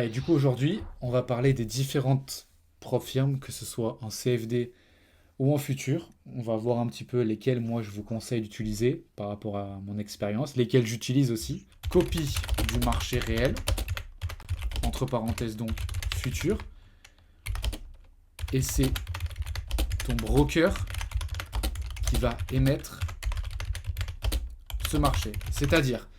Et du coup, aujourd'hui, on va parler des différentes prop firmes, que ce soit en CFD ou en futur. On va voir un petit peu lesquelles moi je vous conseille d'utiliser par rapport à mon expérience, lesquelles j'utilise aussi. Copie du marché réel, entre parenthèses donc futur. Et c'est ton broker qui va émettre ce marché. C'est-à-dire,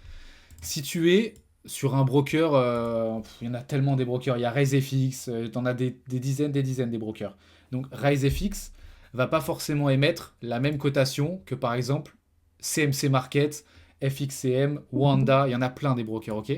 si tu es sur un broker, il y en a tellement des brokers, il y a RaiseFX, tu en as des dizaines, des brokers. Donc RaiseFX va pas forcément émettre la même cotation que par exemple CMC Market, FXCM, Wanda, il y en a plein des brokers, ok.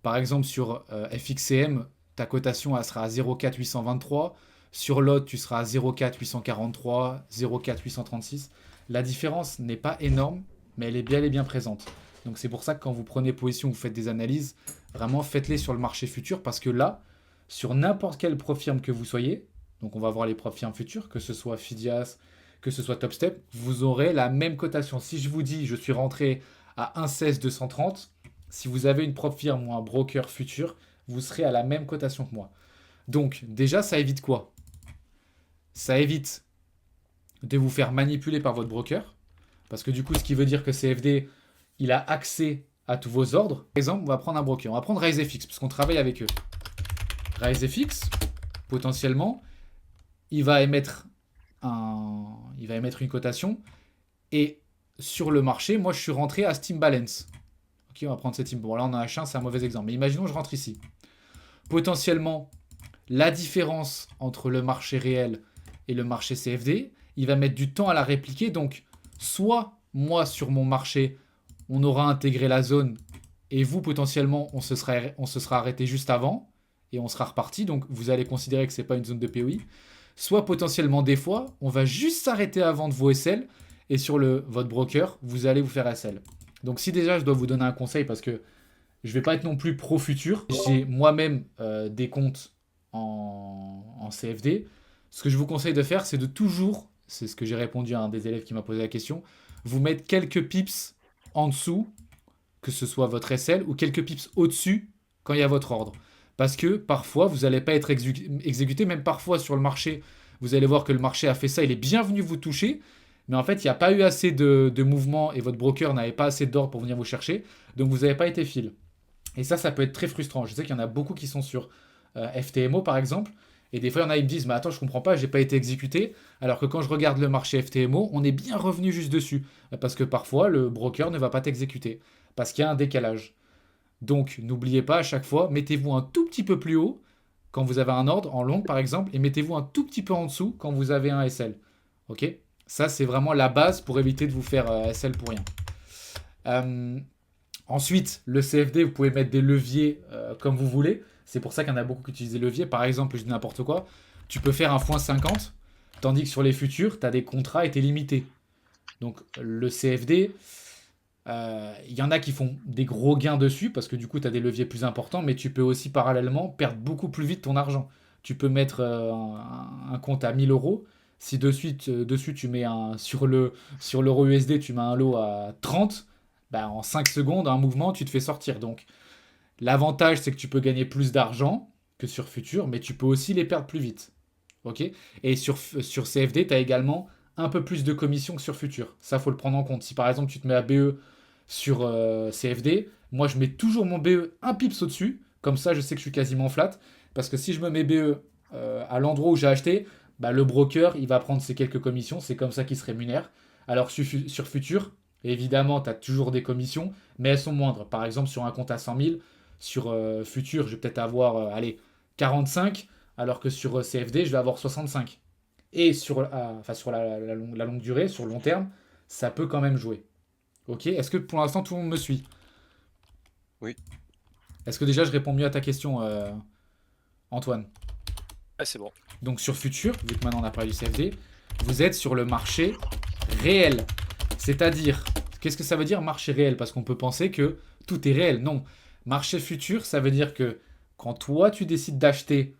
Par exemple sur FXCM, ta cotation elle sera à 0,4823, sur l'autre tu seras à 0,4843, 0,4836. La différence n'est pas énorme, mais elle est bel et bien présente. Donc c'est pour ça que quand vous prenez position, vous faites des analyses, vraiment faites-les sur le marché futur parce que là, sur n'importe quelle firme que vous soyez, donc on va voir les firmes futures, que ce soit Fidias, que ce soit Topstep, vous aurez la même cotation. Si je vous dis je suis rentré à 1,16 230, si vous avez une firme ou un broker futur, vous serez à la même cotation que moi. Donc déjà, ça évite quoi? Ça évite de vous faire manipuler par votre broker, parce que du coup, ce qui veut dire que CFD, il a accès à tous vos ordres. Par exemple, on va prendre un broker, on va prendre RaiseFX, parce qu'on travaille avec eux. RaiseFX, potentiellement, il va émettre il va émettre une cotation, et sur le marché, moi, je suis rentré à Steam Balance. Ok, on va prendre cette team. Bon, là, on a un chien, c'est un mauvais exemple. Mais imaginons, je rentre ici. Potentiellement, la différence entre le marché réel et le marché CFD, il va mettre du temps à la répliquer. Donc, soit moi, sur mon marché, on aura intégré la zone et vous, potentiellement, on se sera arrêté juste avant et on sera reparti. Donc, vous allez considérer que ce n'est pas une zone de POI. Soit potentiellement, des fois, on va juste s'arrêter avant de vos SL et sur votre broker, vous allez vous faire SL. Donc, si déjà je dois vous donner un conseil parce que je ne vais pas être non plus pro futur. J'ai moi-même des comptes en CFD. Ce que je vous conseille de faire, c'est de toujours, c'est ce que j'ai répondu à un des élèves qui m'a posé la question, vous mettre quelques pips en dessous, que ce soit votre SL, ou quelques pips au-dessus quand il y a votre ordre. Parce que parfois, vous n'allez pas être exécuté, même parfois sur le marché, vous allez voir que le marché a fait ça, il est bienvenu vous toucher, mais en fait, il n'y a pas eu assez de mouvement et votre broker n'avait pas assez d'ordre pour venir vous chercher, donc vous n'avez pas été fil. Et ça peut être très frustrant. Je sais qu'il y en a beaucoup qui sont sur FTMO par exemple. Et des fois, il y en a qui me disent, mais attends, je comprends pas, j'ai pas été exécuté. Alors que quand je regarde le marché FTMO, on est bien revenu juste dessus. Parce que parfois, le broker ne va pas t'exécuter. Parce qu'il y a un décalage. Donc, n'oubliez pas à chaque fois, mettez-vous un tout petit peu plus haut quand vous avez un ordre, en long par exemple, et mettez-vous un tout petit peu en dessous quand vous avez un SL. Ok. Ça, c'est vraiment la base pour éviter de vous faire SL pour rien. Euh, Ensuite, le CFD, vous pouvez mettre des leviers comme vous voulez. C'est pour ça qu'il y en a beaucoup qui utilisent des leviers. Par exemple, je dis n'importe quoi, tu peux faire un x50, tandis que sur les futurs, tu as des contrats et tu es limité. Donc le CFD, il y en a qui font des gros gains dessus parce que du coup, tu as des leviers plus importants, mais tu peux aussi parallèlement perdre beaucoup plus vite ton argent. Tu peux mettre un compte à 1000 euros. Si dessus tu mets sur l'euro USD, tu mets un lot à 30, bah, en 5 secondes, un mouvement, tu te fais sortir. Donc l'avantage, c'est que tu peux gagner plus d'argent que sur Futur, mais tu peux aussi les perdre plus vite. Ok. Et sur CFD, tu as également un peu plus de commission que sur Futur. Ça, faut le prendre en compte. Si par exemple, tu te mets à BE sur CFD, moi, je mets toujours mon BE un pips au-dessus. Comme ça, je sais que je suis quasiment flat. Parce que si je me mets BE à l'endroit où j'ai acheté, bah, le broker, il va prendre ses quelques commissions. C'est comme ça qu'il se rémunère. Alors sur Futur, évidemment, tu as toujours des commissions, mais elles sont moindres. Par exemple, sur un compte à 100 000, sur Futur, je vais peut-être avoir, allez, 45, alors que sur CFD, je vais avoir 65. Et sur la longue durée, sur le long terme, ça peut quand même jouer. Ok. Est-ce que pour l'instant, tout le monde me suit? Oui. Est-ce que déjà, je réponds mieux à ta question, Antoine? Ah, c'est bon. Donc sur Futur, vu que maintenant on a parlé du CFD, vous êtes sur le marché réel. C'est-à-dire, qu'est-ce que ça veut dire marché réel? Parce qu'on peut penser que tout est réel. Non. Marché futur, ça veut dire que quand toi tu décides d'acheter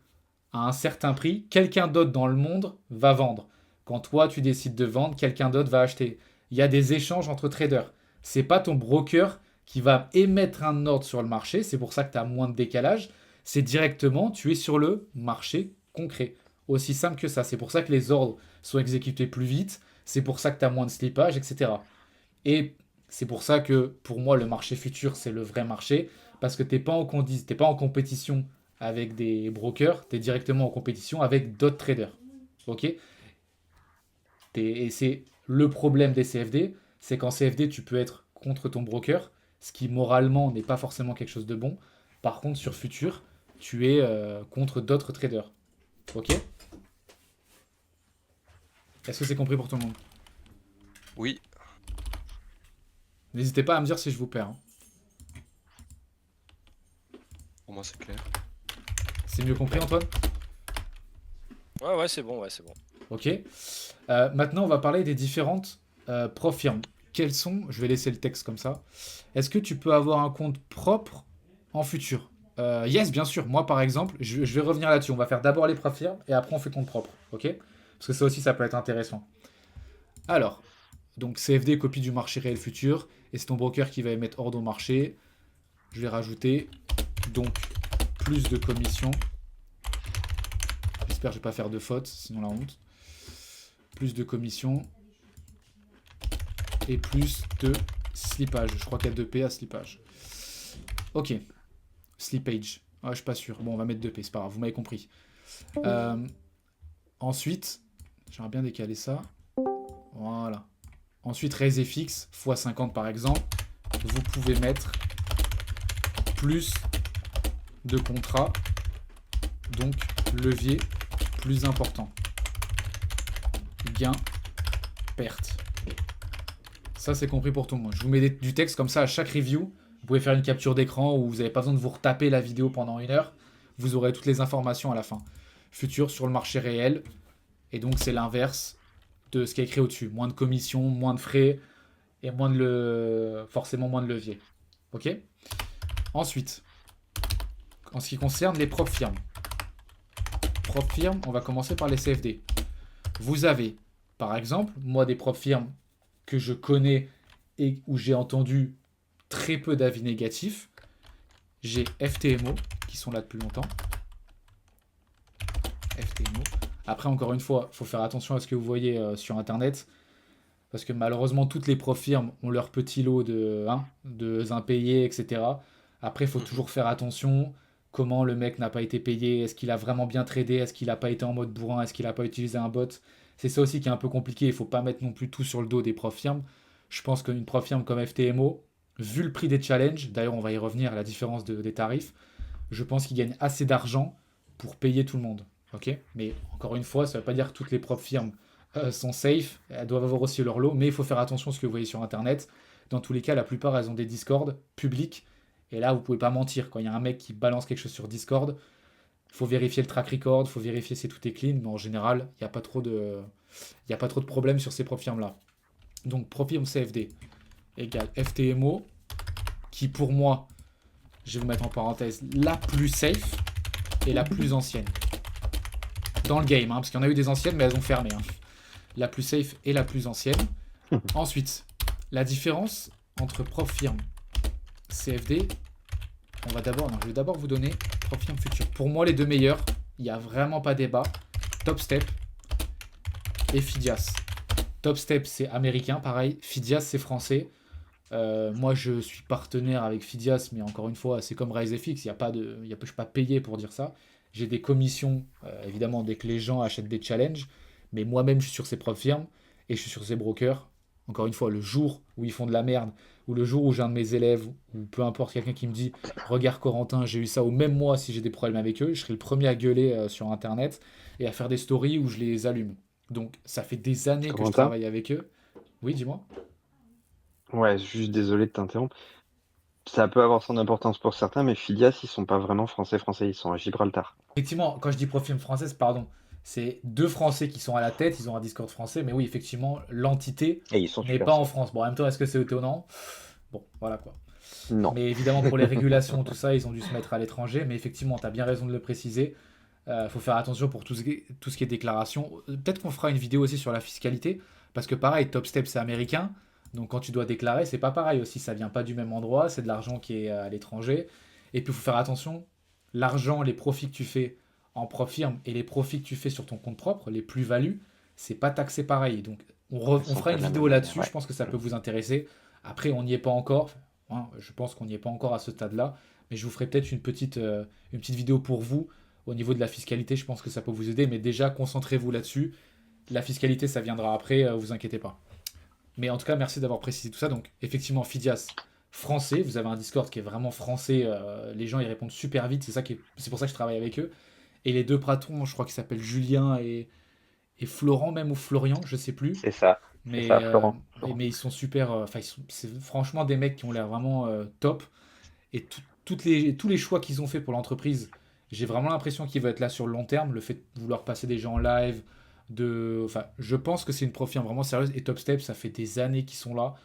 à un certain prix, quelqu'un d'autre dans le monde va vendre. Quand toi tu décides de vendre, quelqu'un d'autre va acheter. Il y a des échanges entre traders. C'est pas ton broker qui va émettre un ordre sur le marché, c'est pour ça que tu as moins de décalage. C'est directement, tu es sur le marché concret. Aussi simple que ça. C'est pour ça que les ordres sont exécutés plus vite. C'est pour ça que tu as moins de slippage, etc. Et c'est pour ça que pour moi, le marché futur, c'est le vrai marché. Parce que tu n'es pas, t'es pas en compétition avec des brokers, tu es directement en compétition avec d'autres traders. Ok? Et c'est le problème des CFD, c'est qu'en CFD, tu peux être contre ton broker, ce qui moralement n'est pas forcément quelque chose de bon. Par contre, sur futur, tu es contre d'autres traders. Ok? Est-ce que c'est compris pour tout le monde? Oui, N'hésitez pas à me dire si je vous perds, hein. pour moi c'est clair. C'est mieux compris, Antoine? Ouais, c'est bon, ouais, c'est bon. Ok. Maintenant, on va parler des différentes prop firmes. Quelles sont, je vais laisser le texte comme ça. Est-ce que tu peux avoir un compte propre en futur? Yes, bien sûr. Moi, par exemple, je vais revenir là-dessus. On va faire d'abord les prop firmes et après on fait compte propre. Ok? Parce que ça aussi, ça peut être intéressant. Alors, donc CFD, copie du marché réel futur. Et c'est ton broker qui va émettre ordre au marché. Je vais rajouter donc plus de commissions. J'espère que je ne vais pas faire de faute, sinon la honte. Plus de commissions. Et plus de slippage. Je crois qu'il y a 2P à slippage. Ok. Slippage. Ah, je suis pas sûr. Bon, on va mettre 2P, c'est pas grave, vous m'avez compris. Ensuite, j'aimerais bien décaler ça. Voilà. Ensuite, raise FX x 50 par exemple. Vous pouvez mettre plus de contrats. Donc, levier plus important. Gain, perte. Ça, c'est compris pour tout le monde. Je vous mets du texte comme ça à chaque review. Vous pouvez faire une capture d'écran où vous n'avez pas besoin de vous retaper la vidéo pendant 1 heure. Vous aurez toutes les informations à la fin. Futur sur le marché réel. Et donc, c'est l'inverse de ce qui est écrit au-dessus. Moins de commissions, moins de frais et forcément moins de levier. Ok? Ensuite, en ce qui concerne les propres firmes. Propres firmes, on va commencer par les CFD. Vous avez, par exemple, moi des propres firmes que je connais et où j'ai entendu très peu d'avis négatifs. J'ai FTMO, qui sont là depuis longtemps. FTMO. Après, encore une fois, il faut faire attention à ce que vous voyez sur Internet. Parce que malheureusement, toutes les profs firmes ont leur petit lot de impayés, etc. Après, il faut toujours faire attention. Comment le mec n'a pas été payé? Est-ce qu'il a vraiment bien tradé? Est-ce qu'il n'a pas été en mode bourrin? Est-ce qu'il n'a pas utilisé un bot? C'est ça aussi qui est un peu compliqué. Il ne faut pas mettre non plus tout sur le dos des profs firmes. Je pense qu'une prof firme comme FTMO, vu le prix des challenges, d'ailleurs on va y revenir à la différence des tarifs, je pense qu'ils gagnent assez d'argent pour payer tout le monde. Ok? Mais encore une fois, ça ne veut pas dire que toutes les profs firmes sont safe, elles doivent avoir aussi leur lot, mais il faut faire attention à ce que vous voyez sur Internet. Dans tous les cas, la plupart, elles ont des Discord publics, et là, vous pouvez pas mentir. Quand il y a un mec qui balance quelque chose sur Discord, il faut vérifier le track record, il faut vérifier si tout est clean, mais en général, il n'y a pas trop de problèmes sur ces propres firmes-là. Donc, Profirme CFD égale FTMO, qui pour moi, je vais vous mettre en parenthèse, la plus safe et la plus ancienne. Dans le game, parce qu'il y en a eu des anciennes, mais elles ont fermé. La plus safe et la plus ancienne. Ensuite, la différence entre prof firme CFD, je vais d'abord vous donner prof firme futur. Pour moi, les deux meilleurs, il n'y a vraiment pas débat. Top Step et Fidias. Top Step, c'est américain, pareil. Fidias, c'est français. Moi, je suis partenaire avec Fidias, mais encore une fois, c'est comme RiseFX. Je ne suis pas payé pour dire ça. J'ai des commissions, évidemment, dès que les gens achètent des challenges. Mais moi-même, je suis sur ces propres firmes et je suis sur ces brokers. Encore une fois, le jour où ils font de la merde, ou le jour où j'ai un de mes élèves, ou peu importe, quelqu'un qui me dit regarde Corentin, j'ai eu ça, ou même moi, si j'ai des problèmes avec eux, je serai le premier à gueuler sur Internet et à faire des stories où je les allume. Donc, ça fait des années que je Corentin? travaille avec eux. Oui, dis-moi. Ouais, juste désolé de t'interrompre. Ça peut avoir son importance pour certains, mais Filias, ils sont pas vraiment français, ils sont à Gibraltar. Effectivement, quand je dis profil française, pardon, c'est deux Français qui sont à la tête, ils ont un Discord français, mais oui, effectivement, l'entité Et ils sont n'est super pas en safe. France. Bon, en même temps, est-ce que c'est étonnant? Bon, voilà quoi. Non. Mais évidemment, pour les régulations, tout ça, ils ont dû se mettre à l'étranger. Mais effectivement, tu as bien raison de le préciser. Faut faire attention pour tout ce qui est déclaration. Peut-être qu'on fera une vidéo aussi sur la fiscalité. Parce que pareil, Top Step, c'est américain. Donc quand tu dois déclarer, c'est pas pareil aussi. Ça vient pas du même endroit. C'est de l'argent qui est à l'étranger. Et puis il faut faire attention. l'argent, les profits que tu fais en prop firme et les profits que tu fais sur ton compte propre, les plus-values, c'est pas taxé pareil. Donc, Elles on sont fera pas une de la vidéo même manière, là-dessus. Je ouais. pense que ça Mm. peut vous intéresser. Après, on n'y est pas encore. Hein, je pense qu'on n'y est pas encore à ce stade-là. Mais je vous ferai peut-être une petite vidéo pour vous au niveau de la fiscalité. Je pense que ça peut vous aider. Mais déjà, concentrez-vous là-dessus. La fiscalité, ça viendra après. Vous inquiétez pas. Mais en tout cas, merci d'avoir précisé tout ça. Donc, effectivement, Phidias, français. Vous avez un Discord qui est vraiment français. Les gens, ils répondent super vite. C'est pour ça que je travaille avec eux. Et les deux patrons, je crois qu'ils s'appellent Julien et Florent même, ou Florian, je sais plus. C'est ça, Mais, Florent. Florent. mais ils sont super. Enfin, c'est franchement des mecs qui ont l'air vraiment top. Et tous les choix qu'ils ont fait pour l'entreprise, j'ai vraiment l'impression qu'ils vont être là sur le long terme. Le fait de vouloir passer des gens en live, enfin, je pense que c'est une profil vraiment sérieuse. Et Top Step, ça fait des années qu'ils sont là.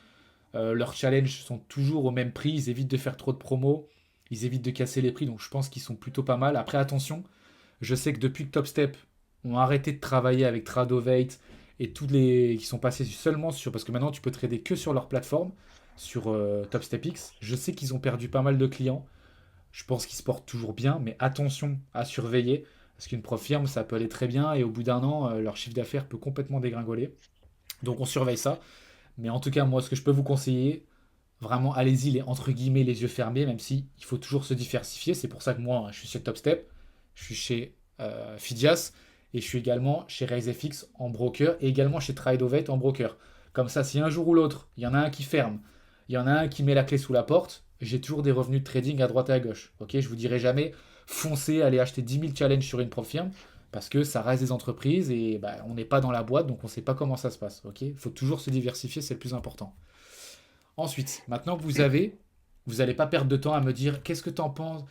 Leurs challenges sont toujours au même prix. Ils évitent de faire trop de promos. Ils évitent de casser les prix. Donc je pense qu'ils sont plutôt pas mal. Après, attention, je sais que depuis que Top Step ont arrêté de travailler avec Tradovate et tous les qui sont passés seulement sur, parce que maintenant tu peux trader que sur leur plateforme, sur Top Step X, je sais qu'ils ont perdu pas mal de clients. Je pense qu'ils se portent toujours bien, mais attention à surveiller, parce qu'une prof firme, ça peut aller très bien, et au bout d'un an, leur chiffre d'affaires peut complètement dégringoler. Donc on surveille ça. Mais en tout cas, moi, ce que je peux vous conseiller, vraiment, allez-y, entre guillemets, les yeux fermés, même si il faut toujours se diversifier. C'est pour ça que moi, je suis chez Top Step, je suis chez Phidias, et je suis également chez RaiseFX en broker, et également chez Tradeovate en broker. Comme ça, si un jour ou l'autre, il y en a un qui ferme, il y en a un qui met la clé sous la porte, j'ai toujours des revenus de trading à droite et à gauche. Ok, je vous dirai jamais foncez, allez acheter 10 000 challenges sur une propre firme, parce que ça reste des entreprises et bah, on n'est pas dans la boîte, donc on ne sait pas comment ça se passe. Ok, il faut toujours se diversifier, c'est le plus important. Ensuite, maintenant que vous n'allez pas perdre de temps à me dire qu'est-ce que tu en penses.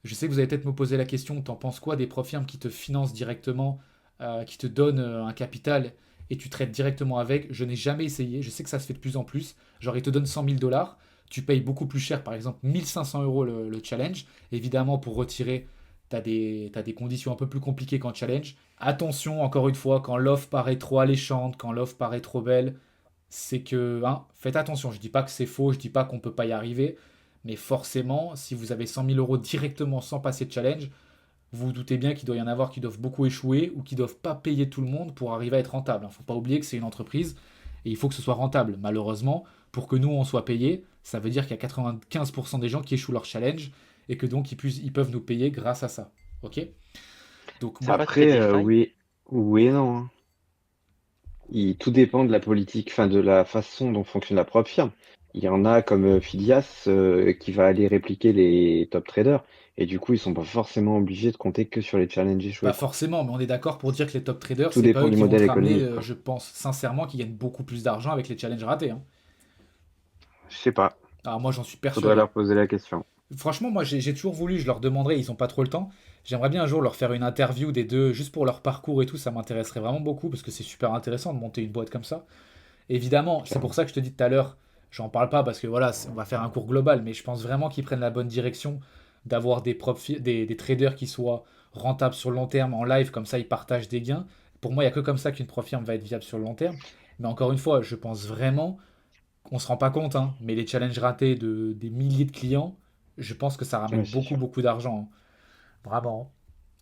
Je sais que vous allez peut-être me poser la question, t'en penses quoi des profs firmes qui te financent directement, qui te donnent un capital et tu traites directement avec. Je n'ai jamais essayé, je sais que ça se fait de plus en plus. Genre, ils te donnent 100 000 $, tu payes beaucoup plus cher, par exemple 1 500 € le challenge. Évidemment, pour retirer, t'as des conditions un peu plus compliquées qu'en challenge. Attention, encore une fois, quand l'offre paraît trop alléchante, quand l'offre paraît trop belle, c'est que, hein, faites attention. Je dis pas que c'est faux, je dis pas qu'on peut pas y arriver, mais forcément, si vous avez 100 000 € directement sans passer de challenge, vous vous doutez bien qu'il doit y en avoir qui doivent beaucoup échouer ou qui doivent pas payer tout le monde pour arriver à être rentable. Il faut pas oublier que c'est une entreprise et il faut que ce soit rentable. Malheureusement, pour que nous on soit payés, ça veut dire qu'il y a 95% des gens qui échouent leur challenge et que donc ils peuvent nous payer grâce à ça. Ok. Donc C'est moi, pas Après, Tradify? oui et non, hein. Tout dépend de la politique, enfin de la façon dont fonctionne la propre firme. Il y en a comme Phidias qui va aller répliquer les top traders et du coup ils sont pas forcément obligés de compter que sur les challenges pas échoués, quoi. forcément, mais on est d'accord pour dire que les top traders, Tout c'est pas dépend eux du qui vont modèle te ramener, économique, quoi. je pense sincèrement, qu'ils gagnent beaucoup plus d'argent avec les challenges ratés. Hein. Je sais pas, Alors moi j'en suis faudrait persuadé. leur poser la question. Franchement, moi j'ai toujours voulu, je leur demanderai, ils ont pas trop le temps. J'aimerais bien un jour leur faire une interview des deux, juste pour leur parcours et tout, ça m'intéresserait vraiment beaucoup parce que c'est super intéressant de monter une boîte comme ça. Évidemment, c'est pour Clairement. ça que je te dis tout à l'heure, j'en parle pas parce que voilà, on va faire un cours global, mais je pense vraiment qu'ils prennent la bonne direction d'avoir des traders qui soient rentables sur le long terme en live, comme ça ils partagent des gains. Pour moi, il n'y a que comme ça qu'une prof firme va être viable sur le long terme. Mais encore une fois, je pense vraiment, on se rend pas compte, hein, mais les challenges ratés des milliers de clients, je pense que ça ramène Oui, c'est beaucoup, sûr, beaucoup d'argent. Hein. Vraiment.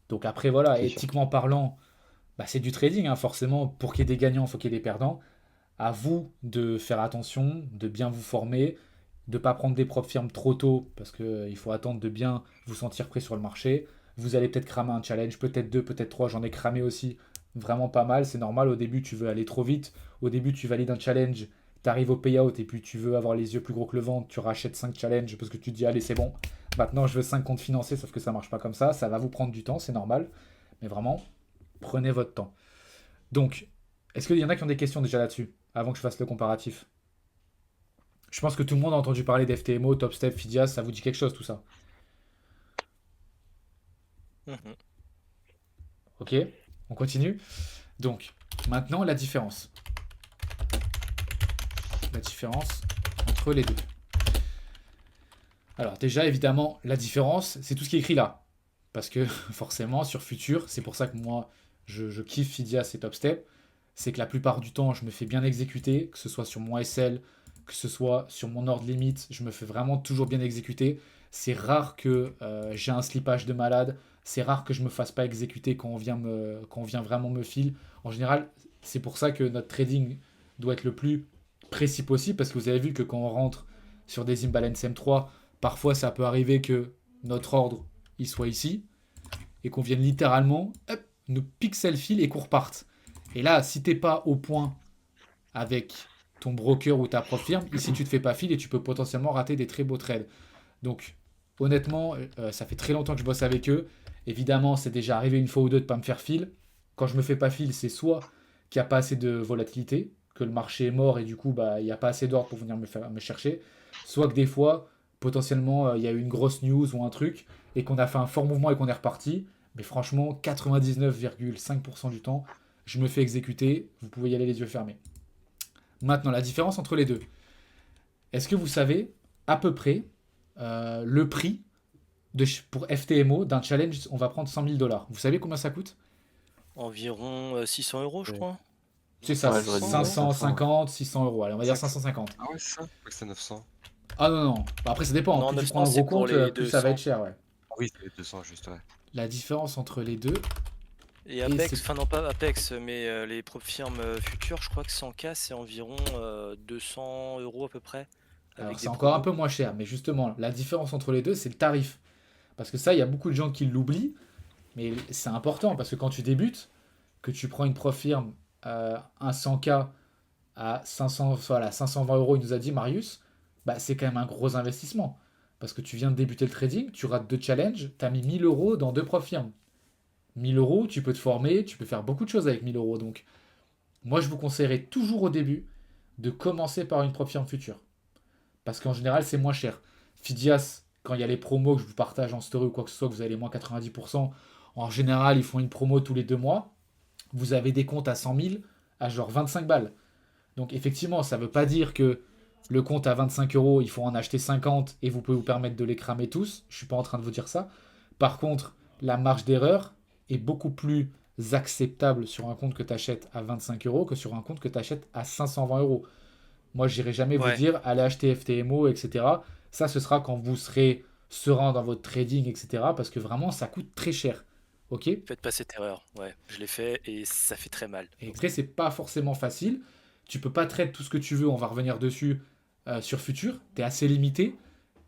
Donc après, voilà, c'est sûr. éthiquement parlant, bah, c'est du trading, hein, forcément. Pour qu'il y ait des gagnants, il faut qu'il y ait des perdants. À vous de faire attention, de bien vous former, de ne pas prendre des propres firmes trop tôt, parce qu'il faut attendre de bien vous sentir prêt sur le marché. Vous allez peut-être cramer un challenge, peut-être deux, peut-être trois. J'en ai cramé aussi vraiment pas mal. C'est normal, au début, tu veux aller trop vite. Au début, tu valides un challenge, tu arrives au payout et puis tu veux avoir les yeux plus gros que le ventre. Tu rachètes 5 challenges parce que tu te dis, allez, c'est bon. Maintenant, je veux 5 comptes financés, sauf que ça marche pas comme ça. Ça va vous prendre du temps, c'est normal. Mais vraiment, prenez votre temps. Donc, est-ce qu'il y en a qui ont des questions déjà là-dessus, avant que je fasse le comparatif? Je pense que tout le monde a entendu parler d'FTMO, Topstep, Fidias, ça vous dit quelque chose tout ça? Mhm. Ok, on continue. Donc, maintenant la différence. La différence entre les deux. Alors déjà, évidemment, la différence, c'est tout ce qui est écrit là. Parce que forcément, sur Futur, c'est pour ça que moi, je kiffe Fidias et Topstep, c'est que la plupart du temps, je me fais bien exécuter, que ce soit sur mon SL, que ce soit sur mon ordre limite, je me fais vraiment toujours bien exécuter. C'est rare que j'ai un slippage de malade. C'est rare que je me fasse pas exécuter quand on vient vraiment me file. En général, c'est pour ça que notre trading doit être le plus précis possible parce que vous avez vu que quand on rentre sur des imbalance M3, parfois ça peut arriver que notre ordre il soit ici et qu'on vienne littéralement hop, nous pixel fil et qu'on reparte. Et là, si t'es pas au point avec ton broker ou ta prof firme, ici tu te fais pas fil et tu peux potentiellement rater des très beaux trades. Donc honnêtement, ça fait très longtemps que je bosse avec eux. Évidemment, c'est déjà arrivé une fois ou deux de pas me faire fil. Quand je me fais pas fil, c'est soit qu'il n'y a pas assez de volatilité, que le marché est mort et du coup bah il n'y a pas assez d'ordre pour venir me chercher, soit que des fois potentiellement il y a eu une grosse news ou un truc et qu'on a fait un fort mouvement et qu'on est reparti. Mais franchement, 99,5% du temps, je me fais exécuter. Vous pouvez y aller les yeux fermés. Maintenant, la différence entre les deux. Est-ce que vous savez à peu près le prix pour FTMO d'un challenge? On va prendre 100 000 $. Vous savez combien ça coûte? Environ 600 euros, je Ouais. crois. C'est ça, Ouais, j'aurais dit 550, 600 euros. Allez, on va dire 550. Ah ouais, c'est ça? Je crois que c'est 900. Ah non, non. Bah, après, ça dépend. Non, Plus tu 900, prends un c'est gros pour compte, les plus ça va 200. être cher. Ouais. Ah oui, c'est 200 juste, ouais. La différence entre les deux, Et et Apex, c'est enfin non pas Apex, mais les prop firmes futures, je crois que 100K c'est environ 200 euros à peu près. alors Avec c'est des encore un peu promos. moins cher, mais justement, la différence entre les deux, c'est le tarif. Parce que ça, il y a beaucoup de gens qui l'oublient, mais c'est important parce que quand tu débutes, que tu prends une prof firme un 100K à 500, voilà, 520 euros, il nous a dit Marius, bah, c'est quand même un gros investissement. Parce que tu viens de débuter le trading, tu rates deux challenges, tu as mis 1000 euros dans deux profs firmes. 1000 euros, tu peux te former, tu peux faire beaucoup de choses avec 1000 euros. Donc, moi, je vous conseillerais toujours au début de commencer par une prof firme future. Parce qu'en général, c'est moins cher. Fidias, quand il y a les promos que je vous partage en story ou quoi que ce soit, que vous avez les moins 90%, en général, ils font une promo tous les 2 mois. Vous avez des comptes à 100 000 à genre 25 balles. Donc effectivement, ça ne veut pas dire que le compte à 25 euros, il faut en acheter 50 et vous pouvez vous permettre de les cramer tous. Je ne suis pas en train de vous dire ça. Par contre, la marge d'erreur est beaucoup plus acceptable sur un compte que tu achètes à 25 euros que sur un compte que tu achètes à 520 euros. Moi, je n'irai jamais vous Ouais, dire allez acheter FTMO, etc. Ça, ce sera quand vous serez serein dans votre trading, etc. Parce que vraiment, ça coûte très cher. Ok? faites pas cette erreur. Ouais, je l'ai fait et ça fait très mal. Et après, c'est pas forcément facile. Tu peux pas trade tout ce que tu veux, on va revenir dessus sur Futur. Tu es assez limité.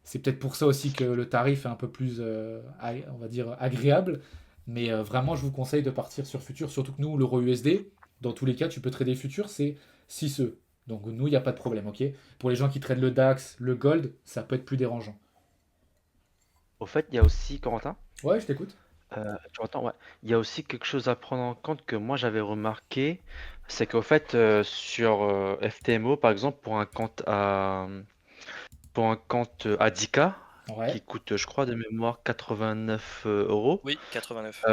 C'est peut-être pour ça aussi que le tarif est un peu plus, on va dire, agréable. Mais vraiment, je vous conseille de partir sur Futur. Surtout que nous, l'euro USD, dans tous les cas, tu peux trader Futur, c'est 6 E. Donc nous, il n'y a pas de problème, ok? Pour les gens qui tradent le DAX, le Gold, ça peut être plus dérangeant. Au fait, il y a aussi, Corentin, Ouais, je t'écoute. tu entends, ouais. Il y a aussi quelque chose à prendre en compte que moi j'avais remarqué, c'est qu'au fait, sur FTMO, par exemple, pour un compte à 10K, Ouais, qui coûte, je crois, de mémoire 89 euros, Oui, 89.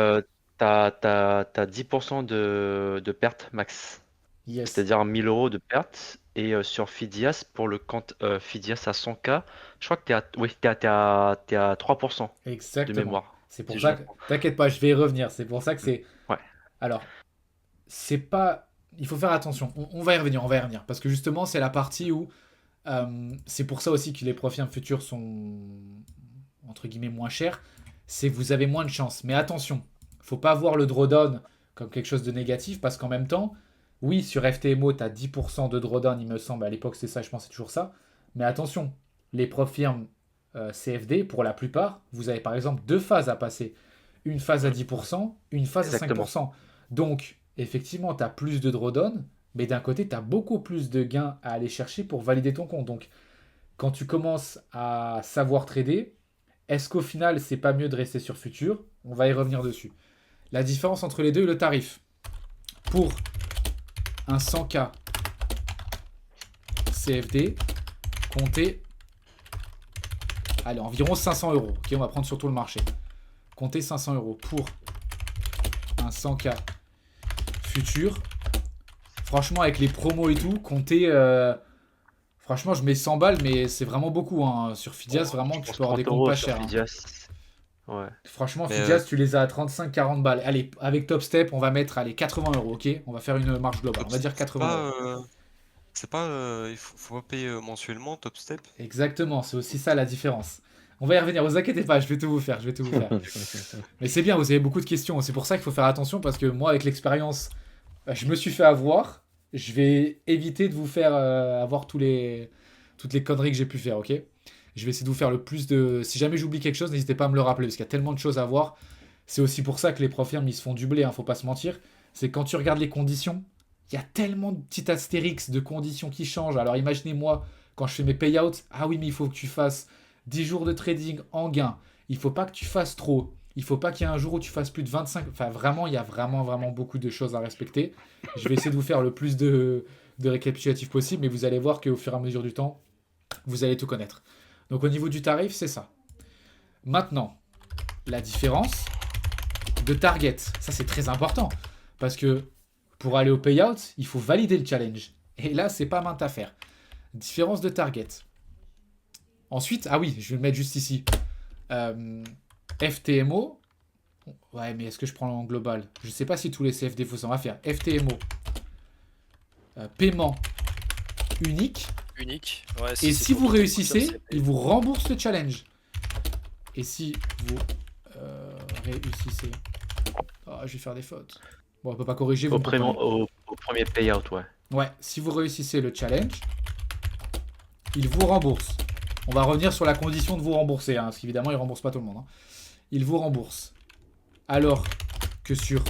t'as 10% de perte max. yes, C'est-à-dire 1000 euros de perte. Et sur Fidias, pour le compte Fidias à 100K, je crois que oui, t'es à 3% de exactement. mémoire, C'est si pour je ne ça me que, trompe. t'inquiète pas, je vais y revenir. C'est pour ça que c'est. Ouais, Alors, c'est pas. Il faut faire attention. On va y revenir, on va y revenir. Parce que justement, c'est la partie où. C'est pour ça aussi que les profils futurs sont. Entre guillemets moins chers. C'est que vous avez moins de chance. Mais attention, faut pas voir le drawdown comme quelque chose de négatif. Parce qu'en même temps, oui, sur FTMO, tu as 10% de drawdown, il me semble. À l'époque, c'est ça, je pense, c'est toujours ça. Mais attention, les profils CFD, pour la plupart, vous avez par exemple deux phases à passer. Une phase à 10%, une phase à exactement. 5%. Donc, effectivement, tu as plus de drawdown, mais d'un côté, tu as beaucoup plus de gains à aller chercher pour valider ton compte. Donc, quand tu commences à savoir trader, est-ce qu'au final, c'est pas mieux de rester sur Futur? On va y revenir dessus. La différence entre les deux, le tarif. Pour un 100K CFD, comptez, allez, environ 500 euros. Ok, on va prendre surtout le marché. Comptez 500 euros pour un 100K futur. Franchement, avec les promos et tout, comptez. Franchement, je mets 100 balles, mais c'est vraiment beaucoup, hein. Sur Fidias, Bon, vraiment, je tu pense peux avoir des 30 comptes euros pas sur chers, hein. Fidias. Ouais. Franchement, Mais Fidias, tu les as à 35-40 balles. Allez, avec Top Step, on va mettre allez, 80 euros, ok? On va faire une marge globale. On Top va Step, dire 80 euros. c'est pas, il faut pas payer mensuellement Top Step. Exactement, c'est aussi ça la différence. On va y revenir, vous inquiétez pas, je vais tout vous faire. Mais c'est bien, vous avez beaucoup de questions. C'est pour ça qu'il faut faire attention parce que moi, avec l'expérience, je me suis fait avoir. Je vais éviter de vous faire avoir toutes les conneries que j'ai pu faire, ok? Je vais essayer de vous faire le plus de... Si jamais j'oublie quelque chose, n'hésitez pas à me le rappeler parce qu'il y a tellement de choses à voir. C'est aussi pour ça que les profs firmes, ils se font du blé, hein, faut pas se mentir. C'est quand tu regardes les conditions, il y a tellement de petits astérix de conditions qui changent. Alors imaginez-moi, quand je fais mes payouts, ah oui, mais il faut que tu fasses 10 jours de trading en gain. Il faut pas que tu fasses trop. Il faut pas qu'il y ait un jour où tu fasses plus de 25. Enfin, vraiment, il y a vraiment beaucoup de choses à respecter. Je vais essayer de vous faire le plus de récapitulatifs possible, mais vous allez voir qu'au fur et à mesure du temps, vous allez tout connaître. Donc au niveau du tarif, c'est ça. Maintenant, la différence de target. Ça, c'est très important. Parce que pour aller au payout, il faut valider le challenge. Et là, c'est pas mainte affaire. Différence de target. Ensuite, ah oui, je vais le mettre juste ici. FTMO. Ouais, mais est-ce que je prends en global? Je sais pas si tous les CFD faut s'en va faire. FTMO. Paiement unique. Ouais, Et si vous réussissez, il vous rembourse le challenge. Et si vous réussissez... Oh, je vais faire des fautes. Bon, on peut pas corriger. Au premier payout, ouais. Ouais, si vous réussissez le challenge, il vous rembourse. On va revenir sur la condition de vous rembourser, hein, parce qu'évidemment, il ne rembourse pas tout le monde. Hein. Il vous rembourse. Alors que sur...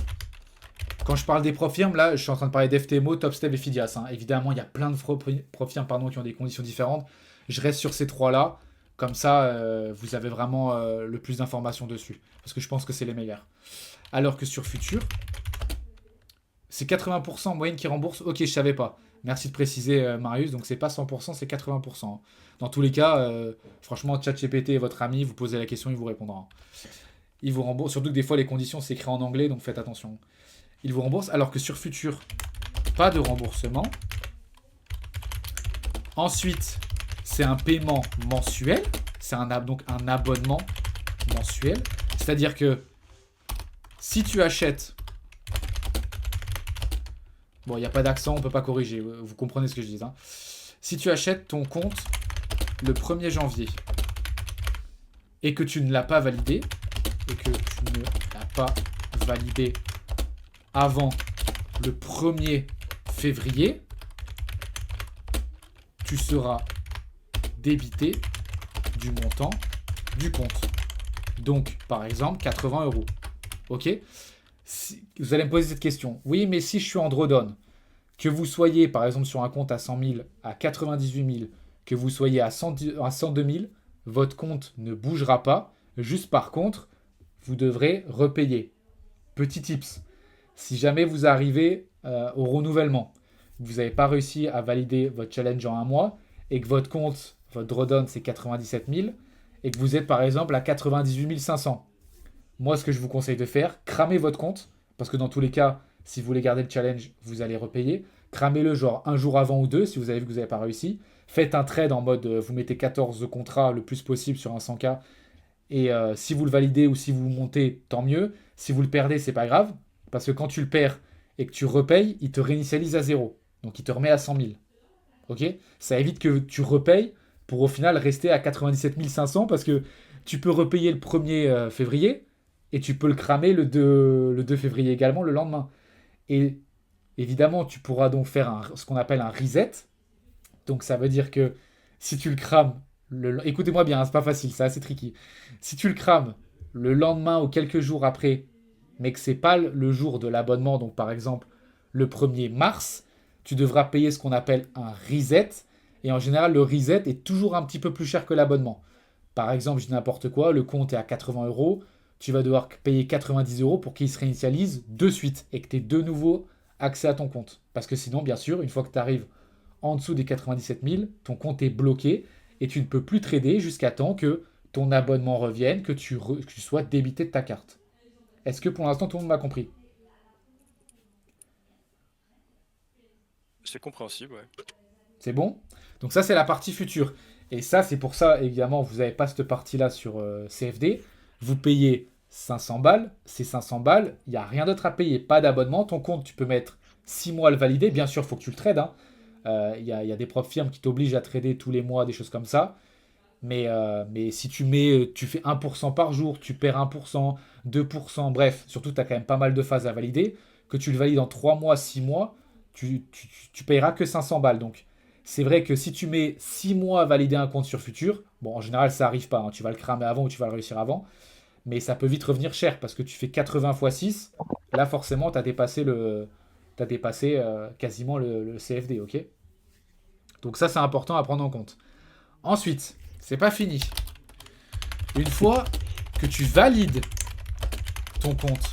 Quand je parle des profs firmes, là, je suis en train de parler d'FTMO, Topstep et Fidias. Hein. Évidemment, il y a plein de profs firmes qui ont des conditions différentes. Je reste sur ces trois-là. Comme ça, vous avez vraiment le plus d'informations dessus. Parce que je pense que c'est les meilleurs. Alors que sur Futur, c'est 80% en moyenne qui rembourse. Ok, je savais pas. Merci de préciser, Marius. Donc, c'est pas 100%, c'est 80%. Dans tous les cas, franchement, ChatGPT est votre ami. Vous posez la question, il vous répondra. Il vous rembourse. Surtout que des fois, les conditions, c'est écrit en anglais. Donc, faites attention. Il vous rembourse. Alors que sur Futur, pas de remboursement. Ensuite, c'est un paiement mensuel. C'est donc un abonnement mensuel. C'est-à-dire que si tu achètes... Bon, il n'y a pas d'accent, on ne peut pas corriger. Vous comprenez ce que je dis. Hein. Si tu achètes ton compte le 1er janvier et que tu ne l'as pas validé, avant le 1er février, tu seras débité du montant du compte. Donc, par exemple, 80 €. Ok ? Vous allez me poser cette question. Oui, mais si je suis en drawdown, que vous soyez par exemple sur un compte à 100 000, à 98 000, que vous soyez à 102 000, votre compte ne bougera pas. Juste par contre, vous devrez repayer. Petit tips. Si jamais vous arrivez au renouvellement, vous n'avez pas réussi à valider votre challenge en un mois et que votre compte, votre drawdown, c'est 97 000 et que vous êtes par exemple à 98 500. Moi, ce que je vous conseille de faire, cramez votre compte, parce que dans tous les cas, si vous voulez garder le challenge, vous allez repayer. Cramez-le genre un jour avant ou deux, si vous avez vu que vous n'avez pas réussi. Faites un trade en mode, vous mettez 14 contrats le plus possible sur un 100K. Et si vous le validez ou si vous montez, tant mieux. Si vous le perdez, c'est pas grave. Parce que quand tu le perds et que tu repayes, il te réinitialise à 0. Donc il te remet à 100 000. Ok ? Ça évite que tu repayes pour au final rester à 97 500 parce que tu peux repayer le 1er février. Et tu peux le cramer le 2 février également, le lendemain. Et évidemment, tu pourras donc faire ce qu'on appelle un reset. Donc ça veut dire que si tu le crames, écoutez-moi bien, hein, c'est pas facile, c'est assez tricky. Si tu le crames le lendemain ou quelques jours après, mais que c'est pas le jour de l'abonnement, donc par exemple le 1er mars, tu devras payer ce qu'on appelle un reset. Et en général, le reset est toujours un petit peu plus cher que l'abonnement. Par exemple, je dis n'importe quoi, le compte est à 80 €. Tu vas devoir payer 90 € pour qu'il se réinitialise de suite et que tu aies de nouveau accès à ton compte. Parce que sinon, bien sûr, une fois que tu arrives en dessous des 97 000, ton compte est bloqué et tu ne peux plus trader jusqu'à temps que ton abonnement revienne, que tu sois débité de ta carte. Est-ce que pour l'instant, tout le monde m'a compris ? C'est compréhensible, ouais. C'est bon ? Donc ça, c'est la partie future. Et ça, c'est pour ça, évidemment, vous n'avez pas cette partie-là sur CFD. Vous payez 500 balles, c'est 500 balles, il n'y a rien d'autre à payer, pas d'abonnement. Ton compte, tu peux mettre 6 mois à le valider. Bien sûr, il faut que tu le trades. Il y a des profs firmes qui t'obligent à trader tous les mois, des choses comme ça. Mais si tu fais 1% par jour, tu perds 1%, 2%, bref, surtout tu as quand même pas mal de phases à valider, que tu le valides en 3 mois, 6 mois, tu payeras que 500 balles. Donc c'est vrai que si tu mets 6 mois à valider un compte sur Futur, bon en général ça arrive pas, hein, tu vas le cramer avant ou tu vas le réussir avant, mais ça peut vite revenir cher parce que tu fais 80 fois 6, là forcément t'as dépassé quasiment le CFD, ok? Donc ça c'est important à prendre en compte. Ensuite, c'est pas fini. Une fois que tu valides ton compte